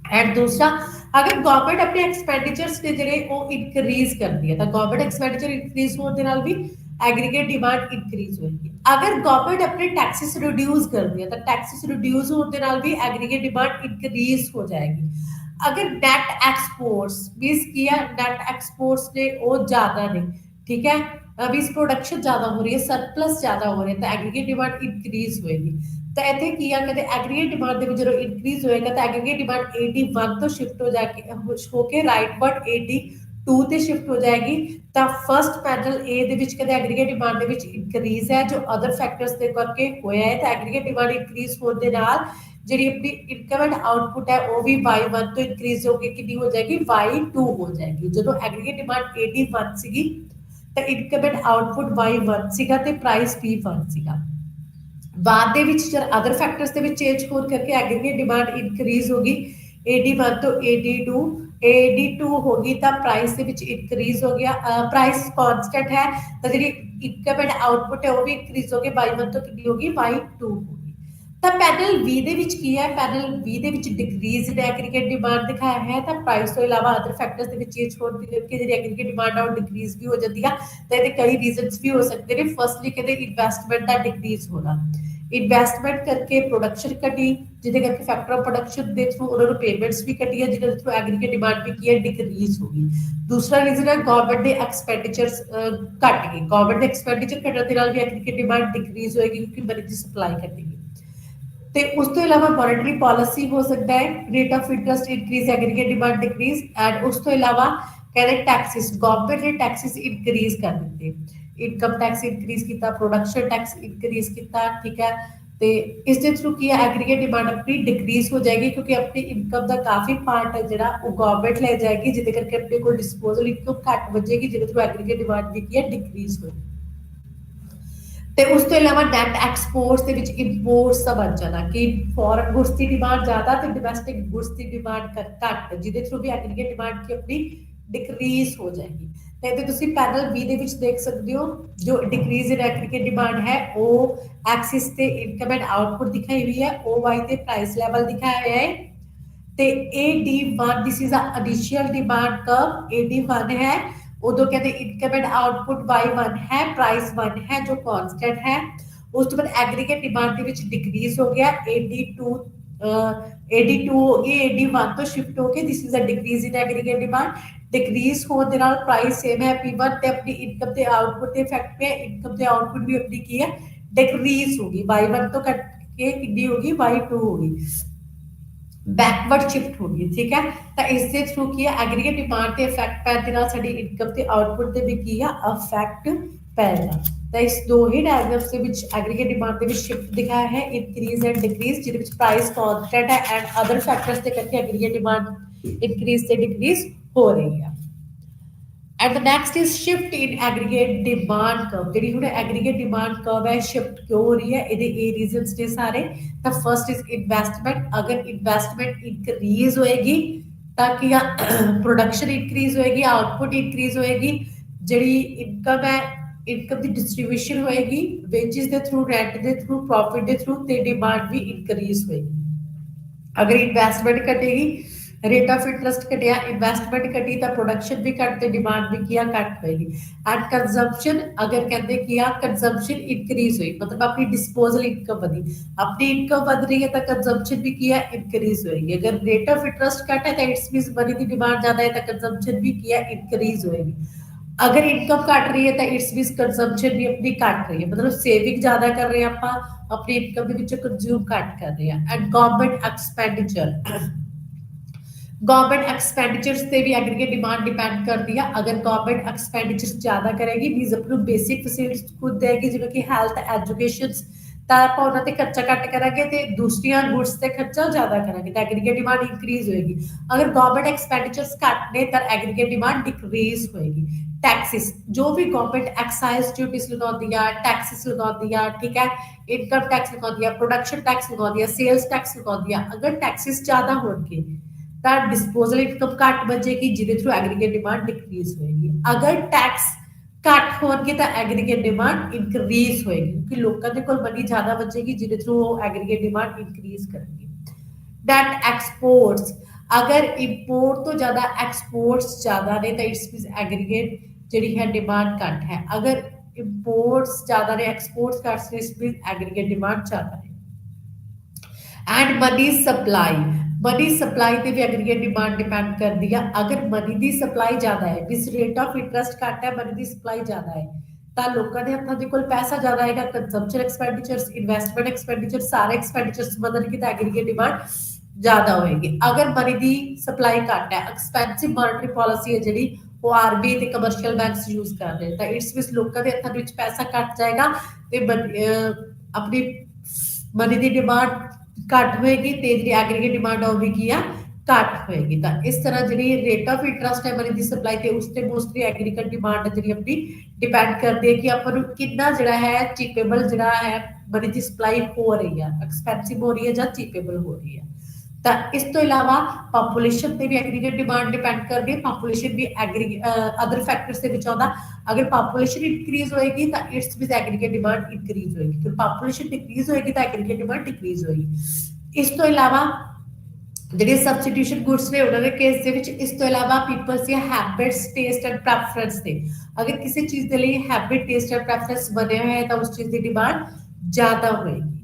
एंड दूसरा अगर गवर्नमेंट अपने एक्सपेंडिचर्स ने ਜਿਹੜੇ ਉਹ ਇਨਕਰੀਜ਼ ਕਰਦੀ ਹੈ ਤਾਂ ਗਵਰਨਮੈਂਟ ਐਕਸਪੈਂਡੀਚਰ ਇਨਕਰੀਜ਼ ਹੋਣ ਦੇ ਨਾਲ ਵੀ ਐਗਰੀਗੇਟ ਡਿਮਾਂਡ ਇਨਕਰੀਜ਼ ਹੋਏਗੀ ਅਗਰ ਗਵਰਨਮੈਂਟ ਆਪਣੇ ਟੈਕਸਸ ਰਿਡਿਊਸ ਕਰਦੀ ਹੈ ਤਾਂ ਟੈਕਸਸ ਰਿਡਿਊਸ ਹੋਣ ਦੇ ਨਾਲ ਵੀ ਐਗਰੀਗੇਟ ਡਿਮਾਂਡ ਇਨਕਰੀਜ਼ ਹੋ ਜਾਏਗੀ ਅਗਰ ਨੈਟ ਐਕਸਪੋਰਟਸ ਮੀਨਸ ਕੀ ਹੈ ਨੈਟ ਐਕਸਪੋਰਟਸ ਨੇ ਉਹ ਜ਼ਿਆਦਾ ਨੇ ਠੀਕ ਹੈ ਮੀਨਸ ਪ੍ਰੋਡਕਸ਼ਨ ਜ਼ਿਆਦਾ ਹੋ ਰਹੀ ਹੈ ਸਰਪਲਸ ਜ਼ਿਆਦਾ ਹੋ ਰਿਹਾ ਤਾਂ ਐਗਰੀਗੇਟ ਡਿਮਾਂਡ ਇਨਕਰੀਜ਼ ਹੋਏਗੀ ਤਾਂ ਇੱਥੇ ਕੀ ਆ ਕਹਿੰਦੇ ਐਗਰੀਗੇਟ ਡਿਮਾਂਡ ਦੇ ਵਿੱਚ ਜਦੋਂ ਇਨਕਰੀਜ਼ ਹੋਏਗਾ ਤਾਂ ਐਗਰੀਗੇਟ ਡਿਮਾਂਡ 81 ਤੋਂ ਸ਼ਿਫਟ ਹੋ ਕੇ ਰਾਈਟਵਰਡ 82 ਤੇ ਸ਼ਿਫਟ ਹੋ ਜਾਏਗੀ ਤਾਂ ਫਰਸਟ ਪੈਨਲ A ਦੇ ਵਿੱਚ ਕਹਿੰਦੇ ਐਗਰੀਗੇਟ ਡਿਮਾਂਡ ਦੇ ਵਿੱਚ ਇਨਕਰੀਜ਼ ਹੈ ਜੋ ਅਦਰ ਫੈਕਟਰਸ ਦੇ ਕਰਕੇ ਹੋਇਆ ਹੈ ਤਾਂ ਐਗਰੀਗੇਟ ਡਿਮਾਂਡ ਇਨਕਰੀਜ਼ ਹੋਣ ਦੇ ਨਾਲ ਜਿਹੜੀ ਆਪਣੀ ਇਨਕਮ ਐਂਡ ਆਊਟਪੁੱਟ ਹੈ ਉਹ ਵੀ Y1 ਤੋਂ ਇਨਕਰੀਜ਼ ਹੋ ਕੇ ਕਿੰਨੀ ਹੋ ਜਾਏਗੀ Y2 ਹੋ ਜਾਏਗੀ ਜਦੋਂ ਐਗਰੀਗੇਟ ਡਿਮਾਂਡ 81 ਸੀਗੀ ਤਾਂ ਇਨਕਮ ਐਂਡ ਆਊਟਪੁੱਟ Y1 ਸੀਗਾ ਤੇ ਪ੍ਰਾਈਸ P1 ਸੀਗਾ ਬਾਅਦ ਦੇ ਵਿੱਚ ਜਦ ਅਦਰ ਫੈਕਟਰਸ ਦੇ ਵਿੱਚ ਚੇਂਜ ਹੋਣ ਕਰਕੇ ਐਗਰੀਗੇਟ ਡਿਮਾਂਡ ਇਨਕਰੀਜ਼ ਹੋਗੀ 81 ਤੋਂ 82 AD2 होगी तो प्राइस ਦੇ ਵਿੱਚ ਇਨਕਰੀਜ਼ ਹੋ ਗਿਆ ਪ੍ਰਾਈਸ ਕਾਂਸਟੈਂਟ ਹੈ ਤਾਂ ਜਿਹੜੀ ਇਨਕਮ ਐਂਡ ਆਊਟਪੁੱਟ ਹੈ ਉਹ ਵੀ ਇਨਕਰੀਜ਼ ਹੋ ਗਈ y1 ਤੋਂ ਕਿੰਨੀ ਹੋਗੀ y2 ਹੋਗੀ ਤਾਂ ਪੈਨਲ B ਦੇ ਵਿੱਚ ਕੀ ਹੈ ਪੈਨਲ B ਦੇ ਵਿੱਚ ਡਿਕਰੀਜ਼ ਇਨ ਐਗਰੀਗੇਟ ਡਿਮਾਂਡ ਦਿਖਾਇਆ ਹੈ ਤਾਂ ਪ੍ਰਾਈਸ ਤੋਂ ਇਲਾਵਾ ਅਦਰ ਫੈਕਟਰਸ ਦੇ ਵਿੱਚ ਇਹ ਛੋੜ ਕੇ ਜਿਹੜੀ ਐਗਰੀਗੇਟ ਡਿਮਾਂਡ ਆ ਉਹ ਡਿਕਰੀਜ਼ ਵੀ ਹੋ ਜਾਂਦੀ ਆ ਤਾਂ ਇਹਦੇ ਕਈ ਰੀਜ਼ਨਸ ਵੀ ਹੋ ਸਕਦੇ ਨੇ ਫਰਸਟਲੀ ਕਹਿੰਦੇ ਇਨਵੈਸਟਮੈਂਟ ਦਾ ਡਿਕਰੀਜ਼ ਹੋਣਾ ਇਨਵੈਸਟਮੈਂਟ ਕਰਕੇ ਪ੍ਰੋਡਕਸ਼ਨ ਘਟੀ ਜਿਹਦੇ ਕਰਕੇ ਫੈਕਟਰ ਆਫ ਪ੍ਰੋਡਕਸ਼ਨ ਦੇ ਥਰੂ ਉਹਨਾਂ ਨੂੰ ਪੇਮੈਂਟਸ ਵੀ ਘਟੀ ਹੈ ਜਿਹਦੇ ਥਰੂ ਐਗਰੀਗੇਟ ਡਿਮਾਂਡ ਵੀ ਕੀ ਹੈ ਡਿਕਰੀਜ਼ ਹੋ ਗਈ ਦੂਸਰਾ ਰੀਜ਼ਨ ਹੈ ਗਵਰਨਮੈਂਟ ਦੇ ਐਕਸਪੈਂਡੀਚਰਸ ਘਟ ਗਏ ਗਵਰਨਮੈਂਟ ਦੇ ਐਕਸਪੈਂਡੀਚਰ ਘਟਣ ਦੇ ਨਾਲ ਵੀ ਐਗਰੀਗੇਟ ਡਿਮਾਂਡ ਡਿਕਰੀਜ਼ ਹੋਏਗੀ ਕਿਉਂਕਿ ਮਨੀ ਦੀ ਸਪਲਾਈ ਘਟੇਗੀ ਤੇ ਉਸ ਤੋਂ ਇਲਾਵਾ ਮੋਨੇਟਰੀ ਪਾਲਿਸੀ ਹੋ ਸਕਦਾ ਹੈ rate of interest increase aggregate demand decrease and ਉਸ ਤੋਂ ਇਲਾਵਾ ਕਹਿੰਦੇ ਟੈਕਸਿਸ ਗਵਰਨਮੈਂਟ ਨੇ ਟੈਕਸਿਸ ਇਨਕਰੀਜ਼ ਕਰ ਦਿੱਤੇ ਇਨਕਮ ਟੈਕਸ ਇਨਕਰੀਜ਼ ਕੀਤਾ ਪ੍ਰੋਡਕਸ਼ਨ ਟੈਕਸ ਇਨਕਰੀਜ਼ ਕੀਤਾ ਠੀਕ ਹੈ ਤੇ ਇਸ ਦੇ ਥਰੂ ਕੀ ਹੈ ਐਗਰੀਗੇਟ ਡਿਮਾਂਡ ਆਪਣੀ ਡਿਕਰੀਜ਼ ਹੋ ਜਾਏਗੀ ਕਿਉਂਕਿ ਆਪਣੀ ਇਨਕਮ ਦਾ ਕਾਫੀ ਪਾਰਟ ਹੈ ਜਿਹੜਾ ਉਹ ਗਵਰਨਮੈਂਟ ਲੈ ਜਾਏਗੀ ਜਿਹਦੇ ਕਰਕੇ ਆਪਣੇ ਕੋਲ ਡਿਸਪੋਜ਼ਲ ਇਨਕਮ ਘੱਟ ਬਚੇਗੀ ਜਿਹਦੇ ਥਰੂ ਐਗਰੀਗੇਟ ਡਿਮਾਂਡ ਦੀ ਕੀ ਹੈ ਡਿਕਰੀਜ਼ ਹੋਏਗੀ ਤੇ ਉਸ ਤੋਂ ਇਲਾਵਾ ਨੈਟ ਐਕਸਪੋਰਟਸ ਦੇ ਵਿੱਚ ਇੰਪੋਰਟਸ ਦਾ ਬਣ ਜਾਣਾ ਕਿ ਫੋਰਨ ਗੁਡਸ ਦੀ ਡਿਮਾਂਡ ਜ਼ਿਆਦਾ ਤੇ ਡੋਮੈਸਟਿਕ ਗੁਡਸ ਦੀ ਡਿਮਾਂਡ ਘੱਟ ਜਿਹਦੇ ਥਰੂ ਵੀ ਐਗਰੀਗੇਟ ਡਿਮਾਂਡ ਕੀ ਆਪਣੀ ਡਿਕਰੀਜ਼ ਹੋ ਜਾਏਗੀ ਤੇ ਇਹਦੇ ਤੁਸੀਂ ਪੈਨਲ B ਦੇ ਵਿੱਚ ਦੇਖ ਸਕਦੇ ਹੋ ਜੋ ਡਿਕਰੀਜ਼ ਇਨ ਐਗਰੀਗੇਟ ਡਿਮਾਂਡ ਹੈ ਉਹ ਐਕਸਿਸ ਤੇ ਇਨਕਮ ਐਂਡ ਆਊਟਪੁੱਟ ਦਿਖਾਈ ਹੋਈ ਹੈ OY ਤੇ ਪ੍ਰਾਈਸ ਲੈਵਲ ਦਿਖਾਇਆ ਹੋਇਆ ਹੈ ਤੇ AD1 this is a initial demand curve AD1 ਹੈ ਉਦੋਂ ਕਹਿੰਦੇ ਇਨਕਮ ਐਂਡ ਆਊਟਪੁੱਟ y1 ਹੈ ਪ੍ਰਾਈਸ 1 ਹੈ ਜੋ ਕਾਂਸਟੈਂਟ ਹੈ ਉਸ ਤੋਂ ਬਾਅਦ ਐਗਰੀਗੇਟ ਡਿਮਾਂਡ ਦੇ ਵਿੱਚ ਡਿਕਰੀਜ਼ ਹੋ ਗਿਆ AD2 ਹੋ ਗਈ AD1 ਤੋਂ ਸ਼ਿਫਟ ਹੋ ਕੇ this is a decrease in aggregate demand decrease ਹੋਣ ਦੇ ਨਾਲ ਪ੍ਰਾਈਸ ਸੇਮ ਹੈ P1 ਤੇ ਆਪਣੀ ਇਨਕਮ ਤੇ ਆਊਟਪੁੱਟ ਤੇ ਇਫੈਕਟ ਪਿਆ ਇਨਕਮ ਤੇ ਆਊਟਪੁੱਟ ਵੀ ਆਪਣੀ ਕੀ ਹੈ ਡਿਕਰੀਜ਼ ਹੋ ਗਈ y1 ਤੋਂ ਘਟ ਕੇ ਕਿੰਨੀ ਹੋ ਗਈ y2 ਹੋ ਗਈ बैकवर्ड शिफ्ट होगी ठीक है तो इसके थ्रू की एग्रीगेट डिमांड ਤੇ ਇਫੈਕਟ ਪੈਣ ਦੇ ਨਾਲ ਸਾਡੀ ਇਨਕਮ ਤੇ ਆਊਟਪੁੱਟ ਤੇ ਵੀ ਕੀ ਆ ਇਫੈਕਟ ਪੈਣਾ ਤਾਂ ਇਸ ਦੋ ਹੀ ਡਾਇਗਰਾਮਸ ਦੇ ਵਿੱਚ ਐਗਰੀਗੇਟ ਡਿਮਾਂਡ ਦੇ ਵਿੱਚ ਸ਼ਿਫਟ ਦਿਖਾਇਆ ਹੈ ਇਨਕਰੀਜ਼ ਐਂਡ ਡਿਕਰੀਜ਼ ਜਿਹਦੇ ਵਿੱਚ ਪ੍ਰਾਈਸ ਕਾਂਸਟੈਂਟ ਹੈ ਐਂਡ ਅਦਰ ਫੈਕਟਰਸ ਦੇ ਕਰਕੇ ਐਗਰੀਗੇਟ ਡਿਮਾਂਡ ਇਨਕਰੀਜ਼ ਤੇ ਡਿਕਰੀਜ਼ ਹੋ ਰਹੀ ਹੈ and the next is shift in aggregate demand curve ਜਿਹੜੀ ਹੁਣ aggregate demand curve ਹੈ shift ਕਿਉਂ ਹੋ ਰਹੀ ਹੈ ਇਹਦੇ ਇਹ reasons ਨੇ ਸਾਰੇ ਤਾਂ first is investment ਅਗਰ investment increase ਹੋਏਗੀ ਤਾਂ ਕੀ production increase ਹੋਏਗੀ output increase ਹੋਏਗੀ ਜਿਹੜੀ income ਹੈ ਇਨਕਮ ਦੀ ਡਿਸਟ੍ਰੀਬਿਊਸ਼ਨ ਹੋਏਗੀ ਵੇਜਸ ਦੇ ਥਰੂ ਰੈਂਟ ਦੇ ਥਰੂ ਪ੍ਰੋਫਿਟ ਦੇ ਥਰੂ ਤੇ ਡਿਮਾਂਡ ਵੀ ਇਨਕਰੀਜ਼ ਹੋਏਗੀ ਅਗਰ ਇਨਵੈਸਟਮੈਂਟ ਘਟੇਗੀ रेट ऑफ इंटरेस्ट घटिया इन्वेस्टमेंट घटी तो प्रोडक्शन भी घट तो डिमांड भी किया घट होएगी एंड कंजम्पशन अगर कहते किया कंजम्पशन इंक्रीज हुई मतलब अपनी डिस्पोजल इनकम बढ़ी अपनी इनकम बढ़ रही है तो कंजम्पशन भी किया इंक्रीज होएगी अगर रेट ऑफ इंटरेस्ट घट है तो इट्स मींस मनी की डिमांड ज्यादा है तो कंजम्पशन भी किया इंक्रीज होएगी अगर इनकम घट रही है तो इट्स मींस कंजम्पशन भी अपनी घट रही है मतलब सेविंग ज्यादा कर रहे हैं आप अपनी इनकम के विच कंज्यूम घट कर रहे हैं and government expenditure government expenditures से भी एग्रीगेट डिमांड डिपेंड करती है अगर गवर्नमेंट एक्सपेंडिचर्स ज्यादा करेगी मींस अपनी बेसिक फैसिलिटीज खुद देगी जिवें कि हेल्थ एजुकेशन ਤਾਂ ਆਪਾਂ ਉਹਨਾਂ ਤੇ ਖਰਚਾ ਘੱਟ ਕਰਾਂਗੇ ਤੇ ਦੂਸਰੀਆਂ ਗੁੱਡਸ ਤੇ ਖਰਚਾ ਜ਼ਿਆਦਾ ਕਰਾਂਗੇ ਤਾਂ ਐਗਰੀਗੇਟ ਡਿਮਾਂਡ ਇਨਕਰੀਜ਼ ਹੋਏਗੀ ਅਗਰ ਗਵਰਨਮੈਂਟ ਐਕਸਪੈਂਡੀਚਰਸ ਘੱਟ ਨੇ ਤਾਂ ਐਗਰੀਗੇਟ ਡਿਮਾਂਡ ਡਿਕਰੀਜ਼ ਹੋਏਗੀ ਟੈਕਸਿਸ ਜੋ ਵੀ ਗਵਰਨਮੈਂਟ ਐਕਸਾਈਜ਼ ਡਿਊਟੀਜ਼ ਲਗਾਉਂਦੀ ਆ ਟੈਕਸਿਸ ਲਗਾਉਂਦੀ ਆ ਠੀਕ ਹੈ ਇਨਕਮ ਟੈਕਸ ਲਗਾਉਂਦੀ ਆ ਪ੍ਰੋਡਕਸ਼ਨ ਟੈਕਸ ਲਗਾਉਂਦੀ ਆ ਸੇਲਸ ਟੈਕਸ ਲਗਾਉਂਦੀ ਆ ਅਗਰ ਟੈਕਸਿਸ ਜ਼ਿਆਦਾ ਹੋਣਗੇ ਤਾਂ ਡਿਸਪੋਜ਼ਲ ਇਨਕਮ ਘੱਟ ਬਚੇਗੀ ਜਿਹਦੇ ਥਰੂ ਐਗਰੀਗੇਟ ਡਿਮਾਂਡ ਡਿਕਰੀਜ਼ ਹੋਏਗੀ ਅਗਰ ਟੈਕਸ ਘੱਟ ਹੋਣਗੇ ਤਾਂ ਐਗਰੀਗੇਟ ਡਿਮਾਂਡ ਇਨਕਰੀਜ਼ ਹੋਏਗੀ ਕਿਉਂਕਿ ਲੋਕਾਂ ਦੇ ਕੋਲ ਮਨੀ ਜ਼ਿਆਦਾ ਬਚੇਗੀ ਜਿਹਦੇ ਥਰੂ ਉਹ ਐਗਰੀਗੇਟ ਡਿਮਾਂਡ ਇਨਕਰੀਜ਼ ਕਰਨਗੇ ਨੈਟ ਐਕਸਪੋਰਟਸ ਅਗਰ ਇੰਪੋਰਟ ਤੋਂ ਜ਼ਿਆਦਾ ਐਕਸਪੋਰਟਸ ਜ਼ਿਆਦਾ ਨੇ ਤਾਂ ਇਟਸ ਮੀਨਸ ਐਗਰੀਗੇਟ ਜਿਹੜੀ ਹੈ ਡਿਮਾਂਡ ਘੱਟ ਹੈ ਅਗਰ ਇੰਪੋਰਟਸ ਜ਼ਿਆਦਾ ਨੇ ਐਕਸਪੋਰਟਸ ਘੱਟ ਨੇ ਇਟਸ ਮੀਨਸ ਐਗਰੀਗੇਟ ਡਿਮਾਂਡ ਜ਼ਿਆਦਾ ਹੈ ਐਂਡ मनी सप्लाई पे भी एग्रीगेट डिमांड डिपेंड करती है अगर मनी की सप्लाई ज्यादा है जिस रेट ऑफ इंटरेस्ट घट है मनी की सप्लाई ज्यादा है तो लोगों के हथों के कोल पैसा ज्यादा आएगा कंजम्पशन एक्सपेंडिचर्स इन्वेस्टमेंट एक्सपेंडिचर सारे एक्सपेंडिचर्स बदलणगे तो एग्रीगेट डिमांड ज्यादा होएगी अगर मनी की सप्लाई घट है एक्सपेंसिव मॉनेटरी पॉलिसी है जी वो RBI ते कमर्शियल बैंक्स यूज कर रहे हैं तो इट्स मींस लोगों के हथों विच पैसा घट जाएगा ते अपनी मनी की डिमांड घट होएगी तो जी एग्रीगेट डिमांड होगी की आ घट होएगी तो इस तरह जी रेट ऑफ इंटरेस्ट है मनी की सप्लाई ते उस ते मोस्टली एग्रीगेट डिमांड जी अपनी डिपेंड करती है कि अपन कितना जड़ा है चीपेबल जड़ा है मनी की सप्लाई हो रही है एक्सपेंसिव हो रही है या चीपेबल हो रही है ਤਾਂ ਇਸ ਤੋਂ ਇਲਾਵਾ ਪਾਪੂਲੇਸ਼ਨ ਤੇ ਵੀ ਐਗਰੀਗੇਟ ਡਿਮਾਂਡ ਡਿਪੈਂਡ ਕਰਦੀ ਹੈ। ਪਾਪੂਲੇਸ਼ਨ ਵੀ ਅਦਰ ਫੈਕਟਰਸ ਦੇ ਵਿੱਚ ਆਉਂਦਾ। ਅਗਰ ਪਾਪੂਲੇਸ਼ਨ ਇਨਕਰੀਜ਼ ਹੋਏਗੀ ਤਾਂ it's with aggregate demand increase ਹੋਏਗੀ, ਤੇ ਪਾਪੂਲੇਸ਼ਨ ਡਿਕਰੀਜ਼ ਹੋਏਗੀ ਤਾਂ ਐਗਰੀਗੇਟ ਡਿਮਾਂਡ ਡਿਕਰੀਜ਼ ਹੋਏਗੀ। ਇਸ ਤੋਂ ਇਲਾਵਾ ਜਿਹੜੇ ਸਬਸਟੀਟਿਊਸ਼ਨ ਗੁੱਡਸ ਨੇ ਉਹਨਾਂ ਦੇ ਕੇਸ ਦੇ ਵਿੱਚ ਇਸ ਤੋਂ ਇਲਾਵਾ ਪੀਪਲਸ ਦੀਆਂ ਹੈਬਿਟਸ, ਟੇਸਟ ਐਂਡ ਪ੍ਰੈਫਰੈਂਸ ਨੇ। ਅਗਰ ਕਿਸੇ ਚੀਜ਼ ਦੇ ਲਈ ਹੈਬਿਟ, ਟੇਸਟ ਐਂਡ ਪ੍ਰੈਫਰੈਂਸ ਬਣਿਆ ਹੋਇਆ ਹੈ ਤਾਂ ਉਸ ਚੀਜ਼ ਦੀ ਡਿਮਾਂਡ ਜ਼ਿਆਦਾ ਹੋਏਗੀ।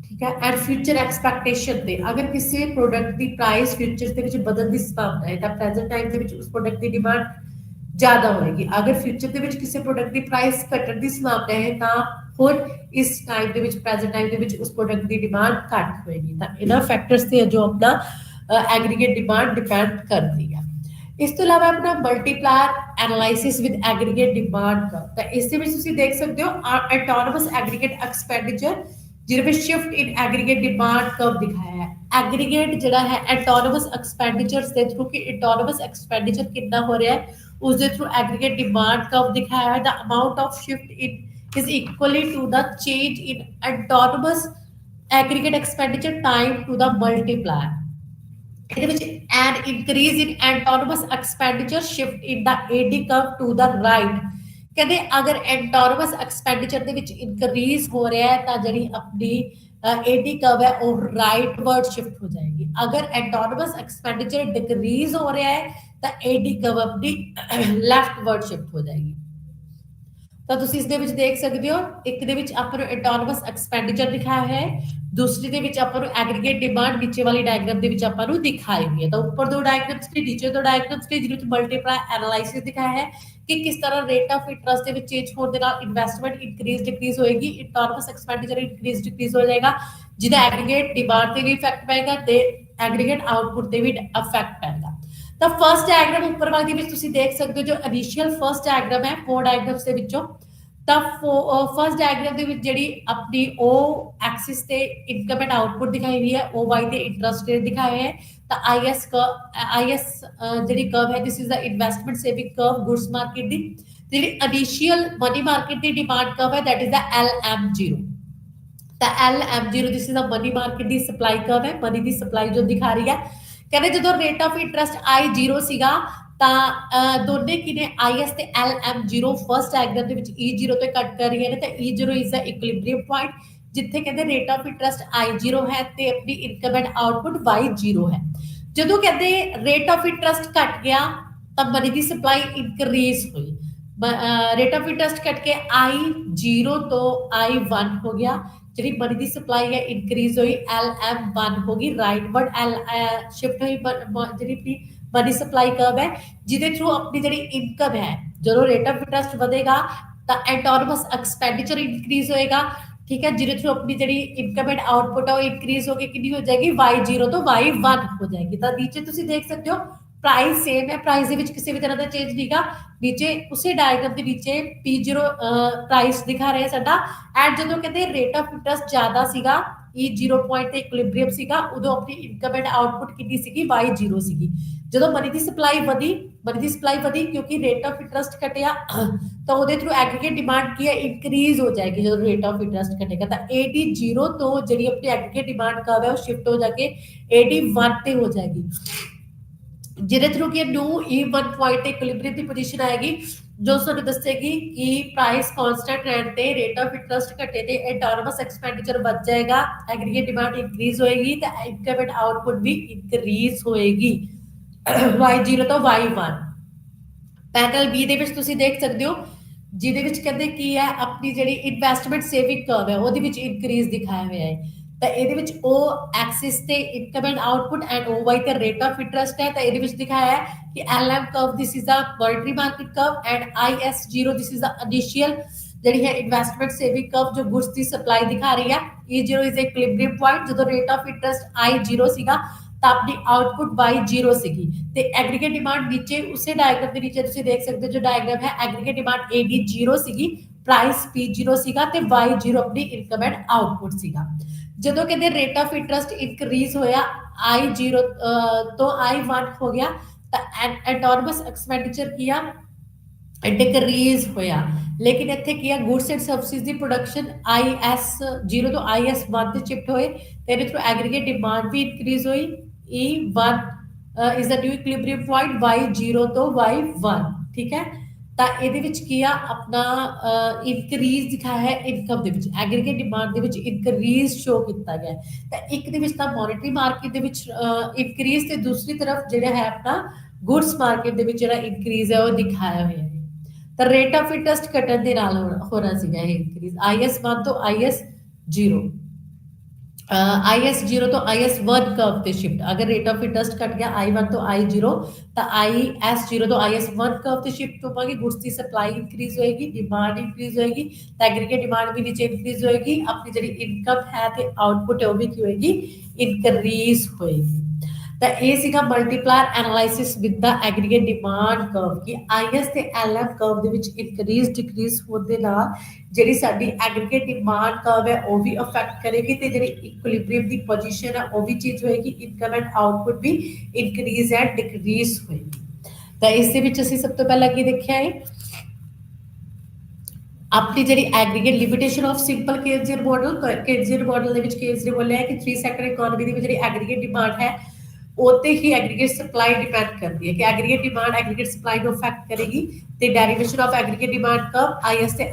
ਠੀਕ ਹੈ। ਐਂਡ ਫਿਊਚਰ ਐਕਸਪੈਕਟੇਸ਼ਨ ਤੇ ਅਗਰ ਕਿਸੇ ਪ੍ਰੋਡਕਟ ਦੀ ਪ੍ਰਾਈਸ ਫਿਊਚਰ ਦੇ ਵਿੱਚ ਵਧਣ ਦੀ ਸੰਭਾਵਨਾ ਹੈ ਤਾਂ ਪ੍ਰੈਜ਼ੈਂਟ ਟਾਈਮ ਦੇ ਵਿੱਚ ਉਸ ਪ੍ਰੋਡਕਟ ਦੀ ਡਿਮਾਂਡ ਜ਼ਿਆਦਾ ਹੋਏਗੀ। ਅਗਰ ਫਿਊਚਰ ਦੇ ਵਿੱਚ ਕਿਸੇ ਪ੍ਰੋਡਕਟ ਦੀ ਪ੍ਰਾਈਸ ਘਟਣ ਦੀ ਸੰਭਾਵਨਾ ਹੈ ਤਾਂ ਹੁਣ ਇਸ ਟਾਈਮ ਦੇ ਵਿੱਚ, ਪ੍ਰੈਜ਼ੈਂਟ ਟਾਈਮ ਦੇ ਵਿੱਚ ਉਸ ਪ੍ਰੋਡਕਟ ਦੀ ਡਿਮਾਂਡ ਘੱਟ ਹੋਏਗੀ। ਤਾਂ ਇਹਨਾਂ ਫੈਕਟਰਸ ਤੇ ਜੋ ਆਪਣਾ ਐਗਰੀਗੇਟ ਡਿਮਾਂਡ ਡਿਪੈਂਡ ਕਰਦੀ ਹੈ। ਇਸ ਤੋਂ ਇਲਾਵਾ ਆਪਣਾ multiplier analysis with aggregate demand ਦਾ, ਤਾਂ ਇਸ ਦੇ ਵਿੱਚ ਤੁਸੀਂ ਦੇਖ ਸਕਦੇ ਹੋ ਆਟੋਨੋਮਸ ਐਗਰੀਗੇਟ ਐਕਸਪੈਂਡੀਚਰ ਜਿਹਦੇ ਵਿੱਚ shift in aggregate demand curve ਦਿਖਾਇਆ ਹੈ। ਐਗਰੀਗੇਟ ਜਿਹੜਾ ਹੈ ਆਟੋਨੋਮਸ ਐਕਸਪੈਂਡੀਚਰਸ ਦੇ ਥਰੂ ਕਿ ਆਟੋਨੋਮਸ ਐਕਸਪੈਂਡੀਚਰ ਕਿੰਨਾ ਹੋ ਰਿਹਾ ਹੈ ਉਸ ਦੇ ਥਰੂ ਐਗਰੀਗੇਟ ਡਿਮਾਂਡ ਕਰਵ ਦਿਖਾਇਆ ਹੈ। ਦਾ amount of shift in is equally to the change in autonomous aggregate expenditure time to the multiplier। ਇਹਦੇ ਵਿੱਚ an increase in autonomous expenditure shift in the AD curve to the right। ਕਹਿੰਦੇ ਅਗਰ autonomous expenditure ਦੇ ਵਿੱਚ increase ਹੋ ਰਿਹਾ ਹੈ ਤਾਂ ਜਿਹੜੀ ਆਪਣੀ AD curve ਹੈ ਉਹ rightward shift ਹੋ ਜਾਏਗੀ। ਅਗਰ autonomous expenditure decrease ਹੋ ਰਿਹਾ ਹੈ ਤਾਂ AD curve ਆਪਣੀ leftward shift ਹੋ ਜਾਏਗੀ। ਤਾਂ ਤੁਸੀਂ ਇਸ ਦੇ ਵਿੱਚ ਦੇਖ ਸਕਦੇ ਹੋ, ਇੱਕ ਦੇ ਵਿੱਚ ਆਪਾਂ ਨੂੰ ਆਟੋਨੋਮਸ ਐਕਸਪੈਂਡੀਚਰ ਦਿਖਾਇਆ ਹੋਇਆ ਹੈ, ਦੂਸਰੀ ਦੇ ਵਿੱਚ ਆਪਾਂ ਨੂੰ ਐਗਰੀਗੇਟ ਡਿਮਾਂਡ ਨੀਚੇ ਵਾਲੀ ਡਾਇਗਰਾਮ ਦੇ ਵਿੱਚ ਆਪਾਂ ਨੂੰ ਦਿਖਾਈ ਹੋਈ ਹੈ। ਤਾਂ ਉੱਪਰ ਦੋ ਡਾਇਗਰਾਮਸ ਤੇ ਨੀਚੇ ਦੋ ਡਾਇਗਰਾਮਸ ਤੇ ਜਿਹਦੇ ਵਿੱਚ ਮਲਟੀਪਲਾਇਰ ਐਨਾਲਾਈਸਿਸ ਦਿਖਾਇਆ ਹੈ ਕਿ ਕਿਸ ਤਰ੍ਹਾਂ ਰੇਟ ਆਫ ਇੰਟਰਸਟ ਦੇ ਵਿੱਚ ਚੇਂਜ ਹੋਣ ਦੇ ਨਾਲ ਇਨਵੈਸਟਮੈਂਟ ਇਨਕਰੀਜ਼ ਡਿਕਰੀਜ਼ ਹੋਏਗੀ, ਆਟੋਨੋਮਸ ਐਕਸਪੈਂਡੀਚਰ ਇਨਕਰੀਜ਼ ਡਿਕਰੀਜ਼ ਹੋ ਜਾਏਗਾ, ਜਿਹਦਾ ਐਗਰੀਗੇਟ ਡਿਮਾਂਡ ਤੇ ਵੀ ਇਫੈਕਟ ਪਏਗਾ ਤੇ ਐਗਰੀਗੇਟ ਆਊਟਪੁੱਟ ਤੇ ਵੀ ਇਫੈਕਟ ਪਏਗਾ। ਤਾਂ ਫਰਸਟ ਡਾਇਗਰਾਮ ਉੱਪਰ ਵਾਲੀ ਦੇ ਵਿੱਚ ਤੁਸੀਂ ਦੇਖ ਸਕਦੇ ਹੋ ਜੋ ਇਨੀਸ਼ੀਅਲ ਫਰਸਟ ਡਾਇਗਰਾਮ ਹੈ 4 ਡਾਇਗਰਾਮਸ ਦੇ ਵਿੱਚੋਂ। ਤਾਂ ਫਰਸਟ ਡਾਇਗਰਾਮ ਦੇ ਵਿੱਚ ਜਿਹੜੀ ਆਪਣੀ O ਐਕਸਿਸ ਤੇ ਇਨਕਮ ਐਂਡ ਆਊਟਪੁੱਟ ਦਿਖਾਈ ਹੋਈ ਹੈ, OY ਤੇ ਇੰਟਰਸਟ ਰੇਟ ਦਿਖਾਇਆ ਹੈ। ਤਾਂ IS ਜਿਹੜੀ ਕਰਵ ਹੈ this is the investment saving curve goods market ਦੀ। ਜਿਹੜੀ ਇਨੀਸ਼ੀਅਲ ਮਨੀ ਮਾਰਕੀਟ ਦੀ ਡਿਮਾਂਡ ਕਰਵ ਹੈ ਦੈਟ ਇਜ਼ ਦਾ LM0। ਤਾਂ LM0 this is the money market ਦੀ ਸਪਲਾਈ ਕਰਵ ਹੈ, ਮਨੀ ਦੀ ਸਪਲਾਈ ਜੋ ਦਿਖਾ ਰਹੀ ਹੈ। ਕਹਿੰਦੇ ਜਦੋਂ ਰੇਟ ਆਫ ਇੰਟਰਸਟ I0 ਸੀਗਾ ਤਾਂ ਦੋਨੇ ਕੀ ਨੇ IS ਤੇ LM0 ਫਰਸਟ ਡਾਇਗਰਾਮ ਦੇ ਵਿੱਚ E0 ਤੋਂ ਕੱਟ ਕਰ ਰਹੀਆਂ ਨੇ। ਤਾਂ E0 is the equilibrium point ਜਿੱਥੇ ਕਹਿੰਦੇ ਰੇਟ ਆਫ ਇੰਟਰਸਟ I0 ਹੈ ਤੇ ਆਪਣੀ ਇਨਕਮ ਐਂਡ ਆਊਟਪੁੱਟ Y0 ਹੈ। ਜਦੋਂ ਕਹਿੰਦੇ ਰੇਟ ਆਫ ਇੰਟਰਸਟ ਘਟ ਗਿਆ ਤਾਂ ਮਨੀ ਦੀ ਸਪਲਾਈ ਇਨਕਰੀਜ਼ ਹੋਈ। ਰੇਟ ਆਫ ਇੰਟਰਸਟ ਘਟ ਕੇ I0 ਤੋਂ I1 ਹੋ ਗਿਆ, ਜਿਹੜੀ ਮਨੀ ਦੀ ਸਪਲਾਈ ਹੈ ਇਨਕਰੀਜ਼ ਹੋਈ, LM1 ਹੋ ਗਈ, ਰਾਈਟਵਰਡ ਸ਼ਿਫਟ ਹੋਈ ਜਿਹੜੀ ਮਨੀ ਸਪਲਾਈ ਕਰਵ ਹੈ ਜਿਹਦੇ ਥਰੂ ਆਪਣੀ ਜਿਹੜੀ ਇਨਕਮ ਹੈ ਜਦੋਂ ਰੇਟ ਆਫ ਇੰਟਰਸਟ ਵਧੇਗਾ ਤਾਂ ਆਟੋਨੋਮਸ ਐਕਸਪੈਂਡੀਚਰ ਇਨਕਰੀਜ਼ ਹੋਏਗਾ। ਠੀਕ ਹੈ, ਜਿਹਦੇ ਥਰੂ ਆਪਣੀ ਜਿਹੜੀ ਇਨਕਮ ਐਂਡ ਆਊਟਪੁੱਟ ਹੈ ਉਹ ਇਨਕਰੀਜ਼ ਹੋ ਕੇ ਕਿੰਨੀ ਹੋ ਜਾਏਗੀ Y0 ਤੋਂ Y1 ਹੋ ਜਾਏਗੀ। ਤਾਂ ਨੀਚੇ ਤੁਸੀਂ ਦੇਖ ਸਕਦੇ ਹੋ ਪ੍ਰਾਈਸ ਸੇਮ ਹੈ, ਪ੍ਰਾਈਸ ਦੇ ਵਿੱਚ ਕਿਸੇ ਵੀ ਤਰ੍ਹਾਂ ਦਾ ਚੇਂਜ ਨਹੀਂਗਾ। ਨੀਚੇ ਉਸੇ ਡਾਇਗਰਾਮ ਦੇ ਨੀਚੇ P0 ਪ੍ਰਾਈਸ ਦਿਖਾ ਰਿਹਾ ਸਾਡਾ। ਐਂਡ ਜਦੋਂ ਕਹਿੰਦੇ ਰੇਟ ਆਫ ਇੰਟਰਸਟ ਜ਼ਿਆਦਾ ਸੀਗਾ E0 ਪੁਆਇੰਟ ਤੇ ਇਕੁਇਲਿਬ੍ਰੀਅਮ ਸੀਗਾ ਉਦੋਂ ਆਪਣੀ ਇਨਕਮ ਐਂਡ ਆਊਟਪੁੱਟ ਕਿੰਨੀ ਸੀਗੀ Y0 ਸੀਗੀ। ਜਦੋਂ ਮਨੀ ਦੀ ਸਪਲਾਈ ਵਧੀ ਕਿਉਂਕਿ ਰੇਟ ਆਫ ਇੰਟਰਸਟ ਘਟਿਆ ਤਾਂ ਉਹਦੇ ਥਰੂ ਐਗਰੀਗੇਟ ਡਿਮਾਂਡ ਕੀ ਹੈ ਇਨਕਰੀਜ਼ ਹੋ ਜਾਏਗੀ। ਜਦੋਂ ਰੇਟ ਆਫ ਇੰਟਰਸਟ ਘਟੇਗਾ ਤਾਂ AD0 ਤੋਂ ਜਿਹੜੀ ਆਪਣੀ ਐਗਰੀਗੇਟ ਡਿਮਾਂਡ ਕਰਵ ਹੈ ਉਹ ਸ਼ਿਫਟ ਹੋ ਜਾ ਕੇ AD1 ਤੇ ਹੋ ਜਾਏਗੀ, ਜਿਹਦੇ ਥਰੂ ਕਿ ਨਿਊ E1 ਪੁਆਇੰਟ ਤੇ ਇਕੁਇਲਿਬ੍ਰੀਅਮ ਦੀ ਪੋਜੀਸ਼ਨ ਆਏਗੀ ਜੋ ਸਾਨੂੰ ਦੱਸੇਗੀ ਕਿ ਪ੍ਰਾਈਸ ਕਾਂਸਟੈਂਟ ਰਹਿਣ ਤੇ ਰੇਟ ਆਫ ਇੰਟਰਸਟ ਘਟੇ ਤੇ ਆਟੋਨੋਮਸ ਐਕਸਪੈਂਡੀਚਰ ਵੱਧ ਜਾਏਗਾ, ਐਗਰੀਗੇਟ ਡਿਮਾਂਡ ਇਨਕਰੀਜ਼ ਹੋਏਗੀ ਤੇ ਇਨਕਮ ਐਂਡ ਆਊਟਪੁੱਟ ਵੀ ਇਨਕਰੀਜ਼ ਹੋਏਗੀ Y0 ਤੋਂ Y1। ਪੈਨਲ B ਦੇ ਵਿੱਚ ਤੁਸੀਂ ਦੇਖ ਸਕਦੇ ਹੋ ਜਿਹਦੇ ਵਿੱਚ ਕਹਿੰਦੇ ਕੀ ਹੈ ਆਪਣੀ ਜਿਹੜੀ ਇਨਵੈਸਟਮੈਂਟ ਸੇਵਿੰਗ ਕਰਵ ਹੈ ਉਹਦੇ ਵਿੱਚ ਇਨਕਰੀਜ਼ ਦਿਖਾਇਆ ਹੋਇਆ ਹੈ। ਤਾਂ ਇਹਦੇ ਵਿੱਚ O ਐਕਸਿਸ ਤੇ income and output and OY ਤੇ ਰੇਟ ਆਫ ਇੰਟਰਸਟ ਹੈ। ਤਾਂ ਇਹਦੇ ਵਿੱਚ ਦਿਖਾਇਆ ਹੈ ਕਿ LM curve this is the monetary market curve and IS0 this is the initial ਜਿਹੜੀ ਹੈ ਇਨਵੈਸਟਮੈਂਟ ਸੇਵਿੰਗ ਕਰਵ ਜੋ ਗੁੱਡਸ ਦੀ ਸਪਲਾਈ ਦਿਖਾ ਰਹੀ ਹੈ। E0 ਇਜ਼ ਇਕੁਇਲਿਬ੍ਰੀਅਮ ਪੁਆਇੰਟ ਜਦੋਂ ਰੇਟ ਆਫ ਇੰਟਰਸਟ I0 ਸੀਗਾ ਤਾਂ ਆਪਣੀ ਆਊਟਪੁੱਟ Y0 ਸੀਗੀ ਤੇ ਐਗਰੀਗੇਟ ਡਿਮਾਂਡ ਨੀਚੇ ਉਸੇ ਡਾਇਗਰਾਮ ਦੇ ਨੀਚੇ ਤੁਸੀਂ ਦੇਖ ਸਕਦੇ ਹੋ ਜੋ ਡਾਇਗਰਾਮ ਹੈ ਐਗਰੀਗੇਟ ਡਿਮਾਂਡ AD0 ਸੀਗੀ, ਪ੍ਰਾਈਸ P0 ਸੀਗਾ ਤੇ Y0 ਆਪਣੀ ਇਨਕਮ ਐਂਡ ਆਊਟਪੁੱਟ ਸੀਗਾ। ਜਦੋਂ ਕਹਿੰਦੇ ਰੇਟ ਆਫ ਇੰਟਰਸਟ ਇਨਕਰੀਜ਼ ਹੋਇਆ I0 ਤੋਂ I1 ਹੋ ਗਿਆ ਤਾਂ ਆਟੋਨੋਮਸ ਐਕਸਪੈਂਡੀਚਰ ਕੀ ਆ ਡਿਕਰੀਜ਼ ਹੋਇਆ। ਲੇਕਿਨ ਇੱਥੇ ਕੀ ਆ ਗੁੱਡਸ ਐਂਡ ਸਰਵਿਸਿਜ਼ ਦੀ ਪ੍ਰੋਡਕਸ਼ਨ IS0 ਤੋਂ IS1 ਤੇ ਸ਼ਿਫਟ ਹੋਏ ਤੇ ਇਹਦੇ ਥਰੂ ਐਗਰੀਗੇਟ ਡਿਮਾਂਡ ਵੀ ਇਨਕਰੀਜ਼ ਹੋਈ E1 is the new equilibrium point y0 ਤੋਂ y1 ਠੀਕ ਹੈ। ਤਾਂ ਇਹਦੇ ਵਿੱਚ ਕੀ ਆ ਆਪਣਾ ਇਨਕਰੀਜ਼ ਦਿਖਾਇਆ ਹੈ ਇਨਕਮ ਦੇ ਵਿੱਚ ਐਗਰੀਗੇਟ ਡਿਮਾਂਡ ਦੇ ਵਿੱਚ ਇਨਕਰੀਜ਼ ਸ਼ੋ ਕੀਤਾ ਗਿਆ ਤਾਂ ਇੱਕ ਦੇ ਵਿੱਚ ਤਾਂ ਮੋਨਿਟਰੀ ਮਾਰਕੀਟ ਦੇ ਵਿੱਚ ਇਨਕਰੀਜ਼ ਤੇ ਦੂਸਰੀ ਤਰਫ ਜਿਹੜਾ ਹੈ ਆਪਣਾ ਗੁੱਡਸ ਮਾਰਕੀਟ ਦੇ ਵਿੱਚ ਜਿਹੜਾ ਇਨਕਰੀਜ਼ ਹੈ ਉਹ ਦਿਖਾਇਆ ਹੋਇਆ ਹੈ। ਤਾਂ ਰੇਟ ਆਫ ਇੰਟਰਸਟ ਘਟਣ ਦੇ ਨਾਲ ਹੋਣਾ ਸੀਗਾ ਇਹ ਇਨਕਰੀਜ਼ IS1 ਤੋਂ IS0 IS0 ਤੋਂ IS1 ਕਰਵ ਤੇ ਸ਼ਿਫਟ ਅਗਰ ਰੇਟ ਆਫ ਇੰਟਰਸਟ ਘਟ ਗਿਆ I1 ਤੋਂ I0 ਤਾਂ IS0 ਤੋਂ IS1 ਕਰਵ ਤੇ ਸ਼ਿਫਟ ਹੋਵਾਂਗੇ ਗੁੱਡਸ ਦੀ ਸਪਲਾਈ ਇਨਕਰੀਜ਼ ਹੋਏਗੀ ਡਿਮਾਂਡ ਇਨਕਰੀਜ਼ ਹੋਏਗੀ ਤਾਂ ਐਗਰੀਗੇਟ ਡਿਮਾਂਡ ਵੀ ਨੀਚੇ ਇਨਕਰੀਜ਼ ਹੋਏਗੀ ਆਪਣੀ ਜਿਹੜੀ ਇਨਕਮ ਹੈ ਤੇ ਆਊਟਪੁੱਟ ਹੈ ਉਹ ਵੀ ਕੀ ਹੋਏਗੀ ਇਨਕਰੀਜ਼ ਹੋਏਗੀ। ਤਾਂ ਇਹ ਸੀਗਾ multiplier analysis with the aggregate demand curve ਕਿ IS ਤੇ LM ਕਰਵ ਦੇ ਵਿੱਚ ਇਨਕਰੀਜ਼ ਡਿਕਰੀਜ਼ ਹੋਣ ਦੇ ਨਾਲ ਜਿਹੜੀ ਸਾਡੀ ਐਗਰੀਗੇਟ ਡਿਮਾਂਡ ਕਰਵ ਹੈ ਉਹ ਵੀ ਅਫੈਕਟ ਕਰੇਗੀ ਤੇ ਜਿਹੜੀ ਇਕੁਇਲਿਬ੍ਰੀਅਮ ਦੀ ਪੋਜੀਸ਼ਨ ਹੈ ਉਹ ਵੀ ਚੇਂਜ ਹੋਏਗੀ ਇਨਕਮ ਐਂਡ ਆਊਟਪੁੱਟ ਵੀ ਇਨਕਰੀਜ਼ ਐਂਡ ਡਿਕਰੀਜ਼ ਹੋਏਗੀ। ਤਾਂ ਇਸ ਦੇ ਵਿੱਚ ਅਸੀਂ ਸਭ ਤੋਂ ਪਹਿਲਾਂ ਕੀ ਦੇਖਿਆ ਹੈ ਆਪਣੀ ਜਿਹੜੀ aggregate limitation of simple Keynesian model ਦੇ ਵਿੱਚ ਕੇਸ ਨੇ ਬੋਲਿਆ ਹੈ ਕਿ 3 ਸੈਕਟਰ ਇਕਨੋਮੀ ਦੇ ਵਿੱਚ ਜਿਹੜੀ ਐਗਰੀਗੇਟ ਡਿਮਾਂਡ ਹੈ ਉਹਤੇ ਹੀ ਐਗਰੀਗੇਟ ਸਪਲਾਈ ਡਿਪੈਂਡ ਕਰਦੀ ਹੈ ਕਿ ਐਗਰੀਗੇਟ ਡਿਮਾਂਡ ਐਗਰੀਗੇਟ ਸਪਲਾਈ ਨੂੰ ਅਫੈਕਟ ਕਰੇਗੀ ਤੇ derivation of aggregate demand curve IS ਤੇ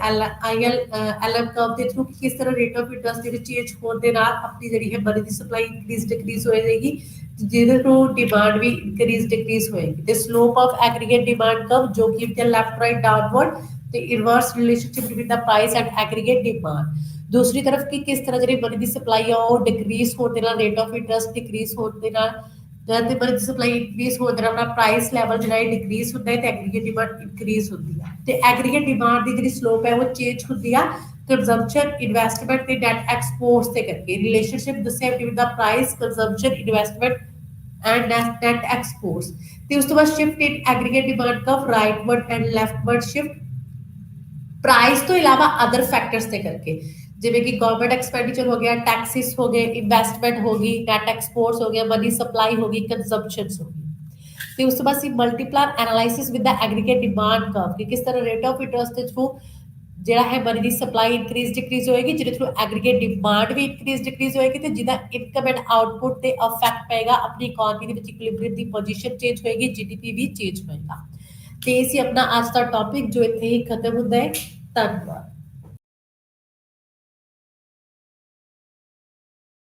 LM ਕਰਵ ਦੇ ਥਰੂ ਕਿਸ ਤਰ੍ਹਾਂ ਰੇਟ ਆਫ ਇੰਟਰਸਟ ਦੇ ਵਿੱਚ ਚੇਂਜ ਹੋਣ ਦੇ ਨਾਲ ਆਪਣੀ ਜਿਹੜੀ ਹੈ ਮਨੀ ਦੀ ਸਪਲਾਈ ਇਨਕਰੀਜ਼ ਡਿਕਰੀਜ਼ ਹੋ ਜਾਏਗੀ ਜਿਹਦੇ ਥਰੂ ਡਿਮਾਂਡ ਵੀ ਇਨਕਰੀਜ਼ ਡਿਕਰੀਜ਼ ਹੋਏਗੀ ਤੇ slope of aggregate demand curve ਜੋ ਕਿ ਤੇ ਲੈਫਟ ਰਾਈਟ ਡਾਊਨਵਰਡ ਤੇ inverse relationship between the price and aggregate demand ਦੂਸਰੀ ਤਰਫ ਕਿ ਕਿਸ ਤਰ੍ਹਾਂ ਜਿਹੜੀ ਮਨੀ ਦੀ ਸਪਲਾਈ ਆ ਉਹ ਡਿਕਰੀਜ਼ ਹੋਣ ਦੇ ਨਾਲ ਰੇਟ ਆਫ ਇੰਟਰਸਟ ਡਿਕਰੀਜ਼ ਹੋਣ ਦੇ ਨਾਲ ਤੇ ਮਨੀ ਦੀ ਸਪਲਾਈ ਇਨਕਰੀਜ਼ ਹੋਣ ਦੇ ਨਾਲ ਆਪਣਾ ਪ੍ਰਾਈਸ ਲੈਵਲ ਜਿਹੜਾ ਹੈ ਡਿਕਰੀਜ਼ ਹੁੰਦਾ ਹੈ ਤੇ ਐਗਰੀਗੇਟ ਡਿਮਾਂਡ ਇਨਕਰੀਜ਼ ਹੁੰਦੀ ਹੈ ਤੇ ਐਗਰੀਗੇਟ ਡਿਮਾਂਡ ਦੀ ਜਿਹੜੀ ਸਲੋਪ ਹੈ ਉਹ ਚੇਂਜ ਹੁੰਦੀ ਆ ਕੰਜ਼ੰਪਸ਼ਨ ਇਨਵੈਸਟਮੈਂਟ ਤੇ ਨੈਟ ਐਕਸਪੋਰਟਸ ਤੇ ਕਰਕੇ ਰਿਲੇਸ਼ਨਸ਼ਿਪ ਦੱਸਿਆ between the price consumption investment and net exports ਤੇ ਉਸ ਤੋਂ ਬਾਅਦ shift in aggregate demand curve rightward and leftward shift price ਤੋਂ ਇਲਾਵਾ ਅਦਰ ਫੈਕਟਰਸ ਤੇ ਕਰਕੇ ਜਿਵੇਂ ਕਿ ਗਵਰਨਮੈਂਟ ਐਕਸਪੈਂਡੀਚਰ ਹੋ ਗਿਆ ਟੈਕਸਿਸ ਹੋ ਗਏ ਇਨਵੈਸਟਮੈਂਟ ਹੋ ਗਈ ਨੈਟ ਐਕਸਪੋਰਟਸ ਹੋ ਗਿਆ ਮਨੀ ਸਪਲਾਈ ਹੋ ਗਈ ਕੰਜ਼ੰਪਸ਼ਨਸ ਹੋ ਗਈ ਤੇ ਉਸ ਤੋਂ ਬਾਅਦ ਅਸੀਂ multiplier analysis with the aggregate demand curve ਕਿ ਕਿਸ ਤਰ੍ਹਾਂ ਰੇਟ ਆਫ ਇੰਟਰਸਟ ਦੇ ਥਰੂ ਜਿਹੜਾ ਹੈ ਮਨੀ ਦੀ ਸਪਲਾਈ ਇਨਕਰੀਜ਼ ਡਿਕਰੀਜ਼ ਹੋਏਗੀ ਜਿਹਦੇ ਥਰੂ ਐਗਰੀਗੇਟ ਡਿਮਾਂਡ ਵੀ ਇਨਕਰੀਜ਼ ਡਿਕਰੀਜ਼ ਹੋਏਗੀ ਤੇ ਜਿਹਦਾ ਇਨਕਮ ਐਂਡ ਆਊਟਪੁੱਟ ਤੇ ਅਫੈਕਟ ਪਏਗਾ ਆਪਣੀ ਇਕਨੋਮੀ ਦੇ ਵਿੱਚ ਇਕੁਇਲਿਬ੍ਰੀਅਮ ਦੀ ਪੋਜੀਸ਼ਨ ਚੇਂਜ ਹੋਏਗੀ GDP ਵੀ ਚੇਂਜ ਹੋਏਗਾ ਤੇ ਇਹ ਸੀ ਆਪਣਾ ਅੱਜ ਦਾ ਟੌਪਿਕ ਜੋ ਇੱਥੇ ਹੀ ਖਤਮ ਹੁੰਦਾ ਹੈ ਧੰਨਵਾਦ।